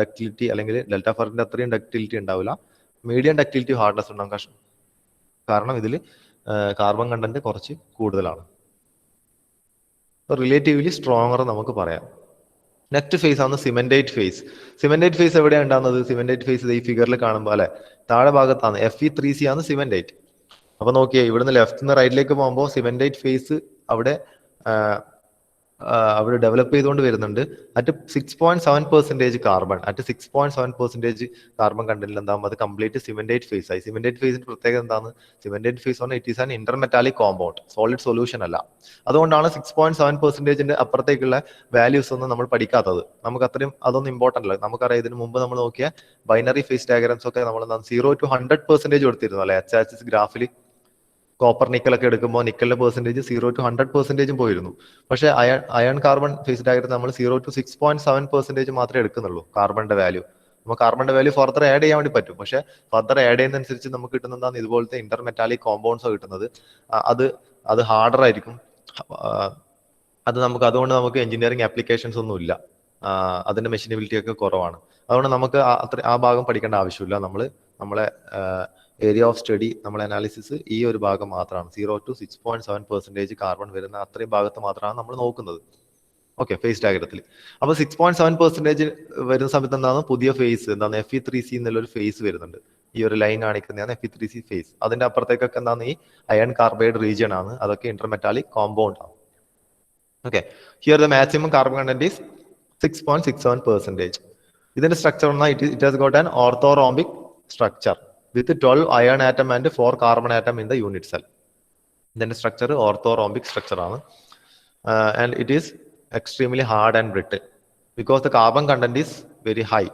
ഡക്റ്റിലിറ്റി അല്ലെങ്കിൽ ഡെൽറ്റ ഫെറൈറ്റിന്റെ അത്രയും ഡക്റ്റിലിറ്റി ഉണ്ടാവില്ല. മീഡിയം ഡക്റ്റിലിറ്റി ഹാർഡ്നെസ് ഉണ്ടാവും. കാരണം ഇതിൽ കാർബൺ കണ്ടന്റ് കുറച്ച് കൂടുതലാണ്. റിലേറ്റീവ്ലി സ്ട്രോങ്ങർ നമുക്ക് പറയാം. നെക്സ്റ്റ് ഫേസ് ആണ് സിമെന്റേറ്റ് ഫേസ്. സിമെന്റേറ്റ് ഫേസ് എവിടെയാണ് ഉണ്ടാകുന്നത്? സിമെന്റേറ്റ് ഫേസ് ഈ ഫിഗറിൽ കാണുമ്പോൾ അല്ലെ, താഴെ ഭാഗത്താണ്. Fe3C ആണ് സിമെന്റേറ്റ്. അപ്പൊ നോക്കിയേ, ഇവിടുന്ന് ലെഫ്റ്റ് നിന്ന് റൈറ്റിലേക്ക് പോകുമ്പോൾ സിമെന്റേറ്റ് ഫേസ് അവിടെ ഡെവലപ്പ് ചെയ്തുകൊണ്ട് വരുന്നുണ്ട്. അറ്റ് 6.7% കാർബൺ, അറ്റ് 6.7% കാർബൺ കണ്ടന്റിൽ എന്താകും, അത് കംപ്ലീറ്റ് സിമെന്റേറ്റ് ഫേസ് ആയി. സിമെന്റേറ്റ് ഫേസിന്റെ പ്രത്യേകത എന്താണ്? സിമെന്റേറ്റ് ഫേസ് പറഞ്ഞാൽ it is an intermetallic compound, solid solution അല്ല. അതുകൊണ്ടാണ് 6.7% അപ്പുറത്തേക്കുള്ള വാല്യൂസ് ഒന്നും നമ്മൾ പഠിക്കാത്തത്. നമുക്ക് അത്രയും അതൊന്നും ഇമ്പോർട്ടന്റ് അല്ല. നമുക്കറിയാം, ഇതിന് മുമ്പ് നമ്മൾ നോക്കിയ ബൈനറി ഫേസ് ഡയഗ്രാംസ് ഒക്കെ നമ്മൾ 0 to 100% കൊടുത്തിരുന്നു അല്ലെ? H-axis ഗ്രാഫിൽ കോപ്പർ നിക്കലൊക്കെ എടുക്കുമ്പോൾ നിക്കലിന്റെ പെർസെന്റേജ് 0 to 100% പോയിരുന്നു. പക്ഷേ അയൺ കാർബൺ ഫേസ് ഡയഗ്രത്തിൽ നമ്മൾ 0 to 6.7% മാത്രമേ എടുക്കുന്നുള്ളൂ കാർബണിന്റെ വാല്യൂ. നമുക്ക് കാർബണിന്റെ വാല്യൂ ഫർദർ ആഡ് ചെയ്യാൻ വേണ്ടി പറ്റും. പക്ഷെ ഫർദർ ആഡ് ചെയ്യുന്നതനുസരിച്ച് നമുക്ക് കിട്ടുന്ന എന്താണ്, ഇതുപോലത്തെ ഇന്റർമെറ്റാലിക് കോമ്പൗണ്ട്സ് കിട്ടുന്നത്. അത് ഹാർഡർ ആയിരിക്കും. അതുകൊണ്ട് നമുക്ക് എഞ്ചിനീയറിംഗ് ആപ്ലിക്കേഷൻസ് ഒന്നും ഇല്ല. അതിന്റെ മെഷീനബിലിറ്റി ഒക്കെ കുറവാണ്. അതുകൊണ്ട് നമുക്ക് ആ ഭാഗം പഠിക്കേണ്ട ആവശ്യമില്ല. നമ്മളെ ഏരിയ ഓഫ് സ്റ്റഡി, നമ്മളെ അനാലിസിസ് ഈ ഒരു ഭാഗം മാത്രമാണ്. 0 to 6.7% കാർബൺ വരുന്ന അത്രയും ഭാഗത്ത് മാത്രമാണ് നമ്മൾ നോക്കുന്നത്. ഓക്കെ, ഫേസ് ഡയഗ്രത്തിൽ. അപ്പൊ 6.7% വരുന്ന സമയത്ത് എന്താണ് പുതിയ ഫേസ്, എന്താണ് Fe3C എന്നുള്ളൊരു ഫേസ് വരുന്നുണ്ട്. ഈ ഒരു ലൈൻ കാണിക്കുന്നതാണ് Fe3C ഫേസ്. അതിന്റെ അപ്പുറത്തേക്കൊക്കെ എന്താണ് ഈ അയൺ കാർബൈഡ് റീജിയൻ ആണ്. അതൊക്കെ ഇന്റർമെറ്റാലിക് കോമ്പൗണ്ട് ആണ്. Okay, here the maximum carbon content is 6.67%. ഇതിന്റെ structure it has got an orthorhombic structure with 12 iron atom and 4 carbon atom in the unit cell. ഇതിന്റെ structure orthorhombic structure ആണ്. And it is extremely hard and brittle because the carbon content is very high.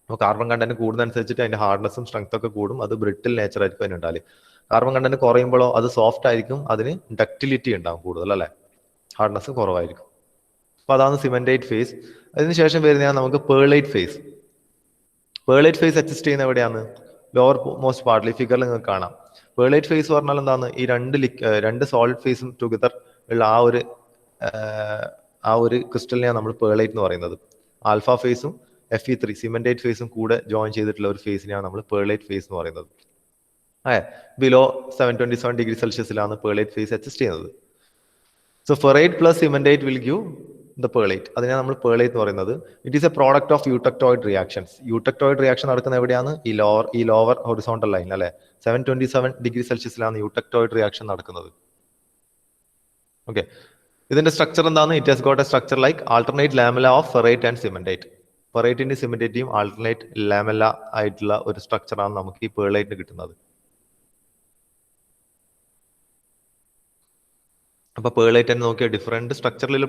അപ്പോൾ carbon content കൂടുന്നതനുസരിച്ചിട്ട് അതിന്റെ ഹാർഡ്നെസ്സും strength ഒക്കെ കൂടും. അത് brittle nature ആയിരിക്കും അതിനുണ്ടാല്. Carbon content കുറയുമ്പോഴോ അത് soft ആയിരിക്കും, അതിന് ഡക്റ്റിലിറ്റി ഉണ്ടാവും കൂടുതൽ അല്ലെ, ഹാർഡ്നെസ് കുറവായിരിക്കും. അപ്പൊ അതാണ് സിമെന്റേറ്റ് ഫേസ്. അതിനുശേഷം വരുന്നതാണ് നമുക്ക് പേർലൈറ്റ് ഫേസ്. പേർലൈറ്റ് ഫേസ് എക്സിസ്റ്റ് ചെയ്യുന്ന എവിടെയാണ്? ലോവർ മോസ്റ്റ് പാർട്ടിൽ ഫിഗറിൽ നിങ്ങൾക്ക് കാണാം. പേർലൈറ്റ് ഫേസ് പറഞ്ഞാൽ എന്താണ്? ഈ രണ്ട് സോളിഡ് ഫേസും ടുഗദർ ഉള്ള ആ ഒരു ക്രിസ്റ്റലിനെയാണ് നമ്മൾ പേർലൈറ്റ് എന്ന് പറയുന്നത്. ആൽഫ ഫേസും Fe3 സിമെന്റേറ്റ് ഫേസും കൂടെ ജോയിൻ ചെയ്തിട്ടുള്ള ഒരു ഫേസിനെയാണ് നമ്മൾ പേർലൈറ്റ് ഫേസ് എന്ന് പറയുന്നത്. ബിലോ 727 ഡിഗ്രി സെൽഷ്യസിലാണ് പേർലൈറ്റ് ഫേസ് എക്സിസ്റ്റ് ചെയ്യുന്നത്. So ferrite plus cementite will give the pearlite. അതിനാണ് നമ്മൾ പേർലൈറ്റ് എന്ന് പറയുന്നത്. It is a product of eutectoid reactions. Eutectoid reaction നടക്കുന്ന എവിടെയാണ്? ഈ ലോവർ ഹൊറിസോണ്ടൽ ലൈൻ അല്ലെ, 727 ഡിഗ്രി സെൽഷ്യസിലാണ് യൂട്ടക്ടോയിഡ് റിയാക്ഷൻ നടക്കുന്നത്. ഓക്കെ, ഇതിന്റെ സ്ട്രക്ചർ എന്താണ്? It has got a structure like alternate lamella of ferrite and cementite. ഫെറൈറ്റിന്റെയും സിമെന്റേറ്റിന്റെയും ആൾട്ടർനേറ്റ് ലാമെല്ല ആയിട്ടുള്ള ഒരു സ്ട്രക്ചറാണ് നമുക്ക് ഈ പേർലൈറ്റിന് കിട്ടുന്നത്. അപ്പൊ പേർലൈറ്റ് എന്ന് നോക്കിയാൽ ഡിഫറെന്റ് സ്ട്രക്ചറിൽ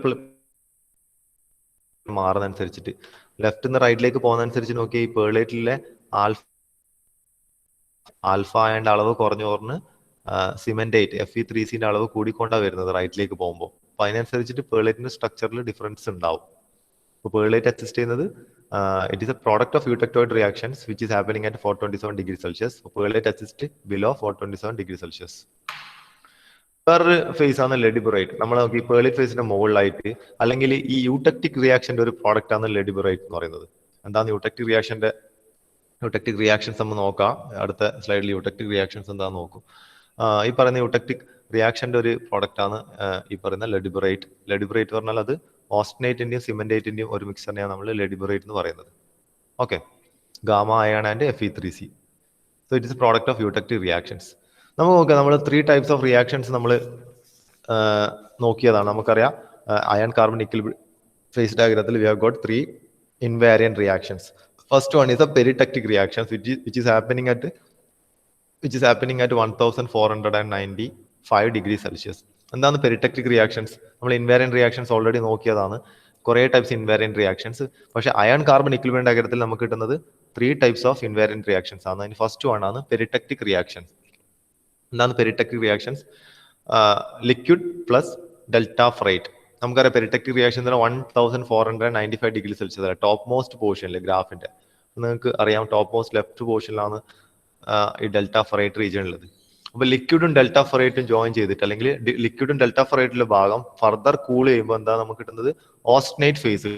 മാറുന്നതനുസരിച്ചിട്ട് ലെഫ്റ്റ് നിന്ന് റൈറ്റിലേക്ക് പോകുന്നതനുസരിച്ച് നോക്കിയാൽ ഈ പേർലൈറ്റിലെ ആൽഫ അയണിന്റെ അളവ് കുറഞ്ഞ് സിമെന്റേറ്റ് Fe3C അളവ് കൂടിക്കൊണ്ടാണ് വരുന്നത് റൈറ്റിലേക്ക് പോകുമ്പോൾ. അപ്പൊ അതിനനുസരിച്ചിട്ട് പേർലൈറ്റിന്റെ സ്ട്രക്ചറിൽ ഡിഫറൻസ് ഉണ്ടാവും. അപ്പോൾ പേർലൈറ്റ് എക്സിസ്റ്റ് ചെയ്യുന്നത് it is a product of eutectoid reactions which is happening at 427 degree Celsius. Pearlite exist below 427 degree Celsius. വേറൊരു ഫേസ് ആണ് ലെഡിബറേറ്റ്. നമ്മൾ നോക്കി പേർലൈറ്റ് ഫേസിന്റെ മുകളിലായിട്ട്, അല്ലെങ്കിൽ ഈ യൂട്ടക്റ്റിക് റിയാക്ഷന്റെ ഒരു പ്രോഡക്റ്റ് ആണ് ലെഡിബറേറ്റ് എന്ന് പറയുന്നത്. എന്താണ് യൂട്ടക്റ്റിക് റിയാക്ഷൻസ് നമ്മൾ നോക്കാം. അടുത്ത സ്ലൈഡിൽ യൂട്ടക്റ്റിക് റിയാക്ഷൻസ് എന്താണെന്ന് നോക്കും. ഈ പറയുന്ന യൂട്ടക്റ്റിക് റിയാക്ഷന്റെ ഒരു പ്രോഡക്റ്റ് ആണ് ഈ പറയുന്ന ലെഡിബറേറ്റ്. ലെഡിബറേറ്റ് പറഞ്ഞാൽ അത് ഓസ്റ്റനേറ്റിന്റെയും സിമെന്റേറ്റിന്റെയും ഒരു മിക്സറിനെയാണ് നമ്മൾ ലെഡിബറേറ്റ് എന്ന് പറയുന്നത്. Okay, gamma iron and Fe3C. So it is a product of eutectic reactions. നമുക്ക് നോക്കാം, നമ്മൾ 3 ടൈപ്സ് ഓഫ് റിയാക്ഷൻസ് നമ്മൾ നോക്കിയതാണ്. നമുക്കറിയാം അയൺ കാർബൺ നിക്കൽ ഫേസ് ഡയഗ്രത്തിൽ we have got 3 invariant reactions. First one is a peritectic reaction which is happening at 1495 degrees Celsius. എന്താണ് peritectic reactions? നമ്മൾ invariant reactions already നോക്കിയതാണ്. കുറേ ടൈപ്സ് ഇൻവാരിയന്റ് റിയാക്ഷൻസ്. പക്ഷേ iron carbon equilibrium ഡയഗ്രത്തിൽ നമുക്ക് കിട്ടുന്നത് 3 types of invariant reactions ആണ്. അതിന് first one ആണ് പെരിടെക്റ്റിക് റിയാക്ഷൻസ്. എന്താണ് peritectic reactions? Liquid plus delta ferrite. നമുക്കറിയാം peritectic reaction 1495 degree Celsius top most പോർഷനിൽ ഗ്രാഫിന്റെ നിങ്ങൾക്ക് അറിയാം, ടോപ്പ് മോസ്റ്റ് ലെഫ്റ്റ് പോർഷനിലാണ് ഈ ഡെൽറ്റ ഫറൈറ്റ് റീജിയൻ ഉള്ളത്. അപ്പൊ ലിക്വിഡും ഡെൽറ്റ ഫെറേറ്റും ജോയിൻ ചെയ്തിട്ട് അല്ലെങ്കിൽ ലിക്വിഡും ഡെൽറ്റ ഫെറേറ്റിലെ ഭാഗം ഫർദർ കൂൾ ചെയ്യുമ്പോൾ എന്താ നമുക്ക് കിട്ടുന്നത് ഓസ്റ്റനേറ്റ് ഫേസ്.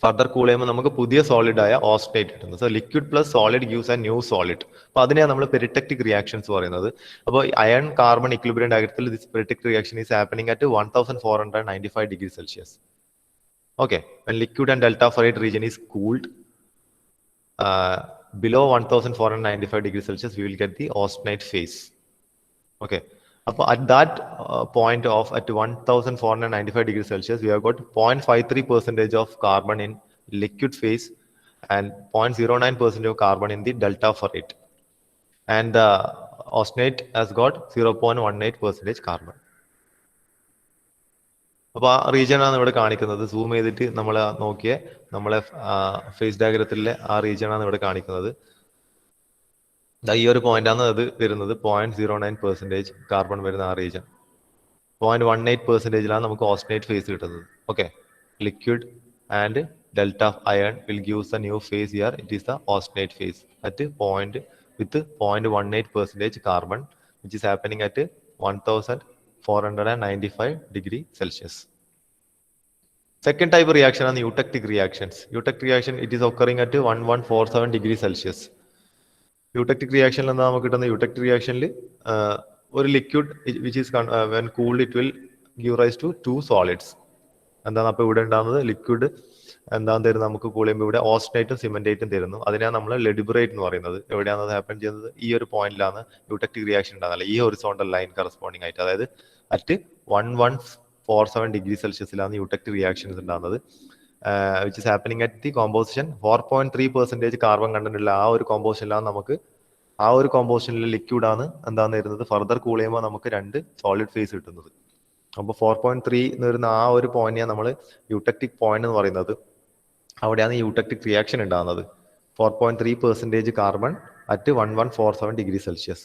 ഫർദർ കൂൾ ചെയ്യുമ്പോൾ നമുക്ക് പുതിയ സോളിഡ് ആയ ഓസ്റ്റനേറ്റ് കിട്ടുന്നത്. So liquid plus solid gives a new solid. അപ്പൊ അതിനെയാണ് നമ്മൾ പെരിടെക്റ്റിക് റിയാക്ഷൻസ് പറയുന്നത്. അപ്പോൾ അയൺ കാർബൺ ഇക്വിലിബ്രിയം ഡയഗ്രത്തിൽ this peritectic reaction is happening at 1495 degree Celsius. Okay, when liquid and delta ferrate region is cooled below 1495 degrees Celsius, we will get the austenite phase. Okay, at that point of at 1495 degrees Celsius, we have got 0.53% of carbon in liquid phase and 0.09% of carbon in the delta ferrate, and the austenite has got 0.18% carbon. അപ്പോൾ ആ റീജിയനാണ് ഇവിടെ കാണിക്കുന്നത്. Zoom ചെയ്തിട്ട് നമ്മൾ നോക്കിയ നമ്മളെ face ഡയഗ്രത്തിലെ ആ റീജിയനാണ് ഇവിടെ കാണിക്കുന്നത്. ഈ ഒരു പോയിന്റാണ് അത് വരുന്നത്. 0.09% കാർബൺ വരുന്ന ആ റീജിയൻ. 0.18%ലാണ് നമുക്ക് ഓസ്റ്റനേറ്റ് ഫേസ് കിട്ടുന്നത്. Okay, liquid and delta iron will gives a new phase here. It is the austenite phase at with 0.18% carbon, which is happening at 1495 degree Celsius. Second type of reaction are the eutectic reactions. Eutectic reaction, it is occurring at 1147 degree Celsius. Eutectic reaction എന്താ നമുക്ക് കിട്ടുന്ന? eutectic reaction ഒരു liquid which is when cooled it will give rise to two solids. എന്താണ് അപ്പോൾ ഇവിടെ ഉണ്ടാകുന്നത്? Liquid എന്താണ് തരുന്നത് നമുക്ക് കൂൾ ചെയ്യുമ്പോൾ ഇവിടെ ഓസ്റ്റനേറ്റും സിമെന്റേറ്റും തരുന്നു. അതിനാണ് നമ്മൾ ലെഡിബറേറ്റ് എന്ന് പറയുന്നത്. എവിടെയാണ് അത് ഹാപ്പൻ ചെയ്യുന്നത്? ഈ ഒരു പോയിന്റിലാണ് യൂട്ടക്റ്റിക് റിയാക്ഷൻ ഉണ്ടാകുന്നത്. ഈ ഹൊറിസോണ്ടൽ ലൈൻ കറസ്പോണ്ടിങ് ആയിട്ട്, അതായത് അറ്റ് 1147 ഡിഗ്രി സെൽഷ്യസിലാണ് യൂട്ടക്റ്റിക് റിയാക്ഷൻസ് ഉണ്ടാകുന്നത്. Which is happening at the composition 4.3% carbon content ഉള്ള ആ ഒരു കോമ്പോസിഷനിലാണ് നമുക്ക് ആ ഒരു കോമ്പോസിഷനിലെ ലിക്വിഡാണ് എന്താന്ന് വരുന്നത്. ഫർദർ കൂൾ ചെയ്യുമ്പോൾ നമുക്ക് രണ്ട് സോളിഡ് ഫേസ് കിട്ടുന്നത്. അപ്പോൾ 4.3 എന്ന് വരുന്ന ആ ഒരു പോയിന്റിയാണ് നമ്മൾ യൂട്ടക്റ്റിക് പോയിന്റ് എന്ന് പറയുന്നത്. അവിടെയാണ് യൂട്ടക്റ്റിക് റിയാക്ഷൻ ഉണ്ടാകുന്നത്. 4.3% കാർബൺ അറ്റ് 1147 ഡിഗ്രി സെൽഷ്യസ്.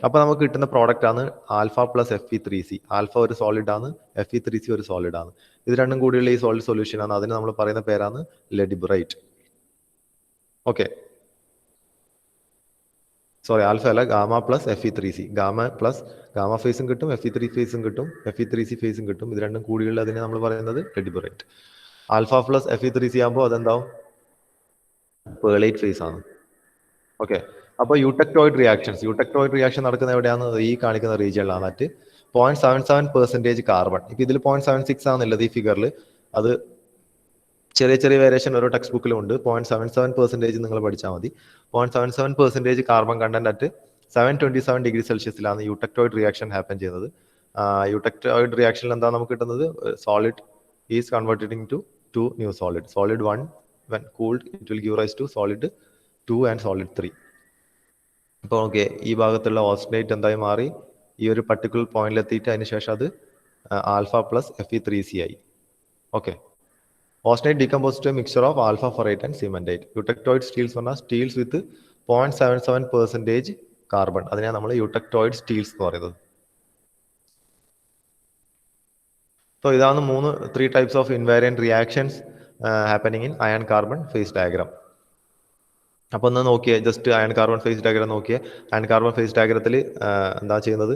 അപ്പോൾ നമുക്ക് കിട്ടുന്ന പ്രോഡക്റ്റ് ആണ് ആൽഫ പ്ലസ് Fe3C. ആൽഫ ഒരു സോളിഡ് ആണ്, Fe3C ഒരു സോളിഡ് ആണ്. ഇത് രണ്ടും കൂടിയുള്ള ഈ സോളിഡ് സൊല്യൂഷൻ ആണ്. അതിന് നമ്മൾ പറയുന്ന പേരാണ് ലെഡിബറേറ്റ്. ഓക്കെ, സോറി, ആൽഫ അല്ല, ഗാമ പ്ലസ് Fe3C. ഗാമ ഫേസും കിട്ടും, Fe3 ഫേസും കിട്ടും, Fe3C ഫേസും കിട്ടും. ഇത് രണ്ടും കൂടിയുള്ള അതിനെ നമ്മൾ പറയുന്നത് ലെഡിബറേറ്റ്. ആൽഫ പ്ലസ് Fe3C ആകുമ്പോൾ അതെന്താവും? പേർലൈറ്റ് ഫേസ് ആണ്. ഓക്കെ, അപ്പോൾ യൂട്ടക്ടോയിഡ് റിയാക്ഷൻ നടക്കുന്ന എവിടെയാണ്? ഈ കാണിക്കുന്ന റീജിയനിലാണ്. At 0.77% carbon. ഇപ്പം ഇതിൽ 0.76 ആണെന്നുള്ളത് ഈ ഫിഗറിൽ. അത് ചെറിയ ചെറിയ വേരിയേഷൻ ഓരോ ടെക്സ്റ്റ് ബുക്കിലും ഉണ്ട്. 0.77% നിങ്ങൾ പഠിച്ചാൽ മതി. 0.77% കാർബൺ കണ്ടന്റ് അറ്റ് 727 ഡിഗ്രി സെൽഷ്യസിലാണ് യൂട്ടക്ടോയിഡ് റിയാക്ഷൻ ഹാപ്പൻ ചെയ്യുന്നത്. യൂട്ടക്ടോയിഡ് റിയാക്ഷനിൽ എന്താ നമുക്ക് കിട്ടുന്നത്? Solid is converted to two new solid. Solid 1 when cooled it will give rise to solid 2 and solid 3. അപ്പോൾ ഓക്കെ, ഈ ഭാഗത്തുള്ള ഓസ്റ്റനേറ്റ് എന്തായി മാറി? ഈ ഒരു പർട്ടിക്കുലർ പോയിന്റിൽ എത്തിയിട്ട് അതിന് ശേഷം അത് ആൽഫ പ്ലസ് Fe3C ആയി. Okay, austenite decompose to mixture of alpha ferrite and cementite. Eutectoid steels പറഞ്ഞാൽ സ്റ്റീൽസ് വിത്ത് 0.77% കാർബൺ. അതിനെയാണ് നമ്മൾ യൂട്ടക്ടോയിഡ് സ്റ്റീൽസ് എന്ന് പറയുന്നത്. സോ ഇതാണ് 3 types of invariant reactions happening in iron carbon phase diagram. അപ്പോൾ ഒന്ന് നോക്കിയേ, just iron carbon phase diagram നോക്കിയേ. അയൺ കാർബൺ ഫേസ് ഡയഗ്രത്തിൽ എന്താ ചെയ്യുന്നത്?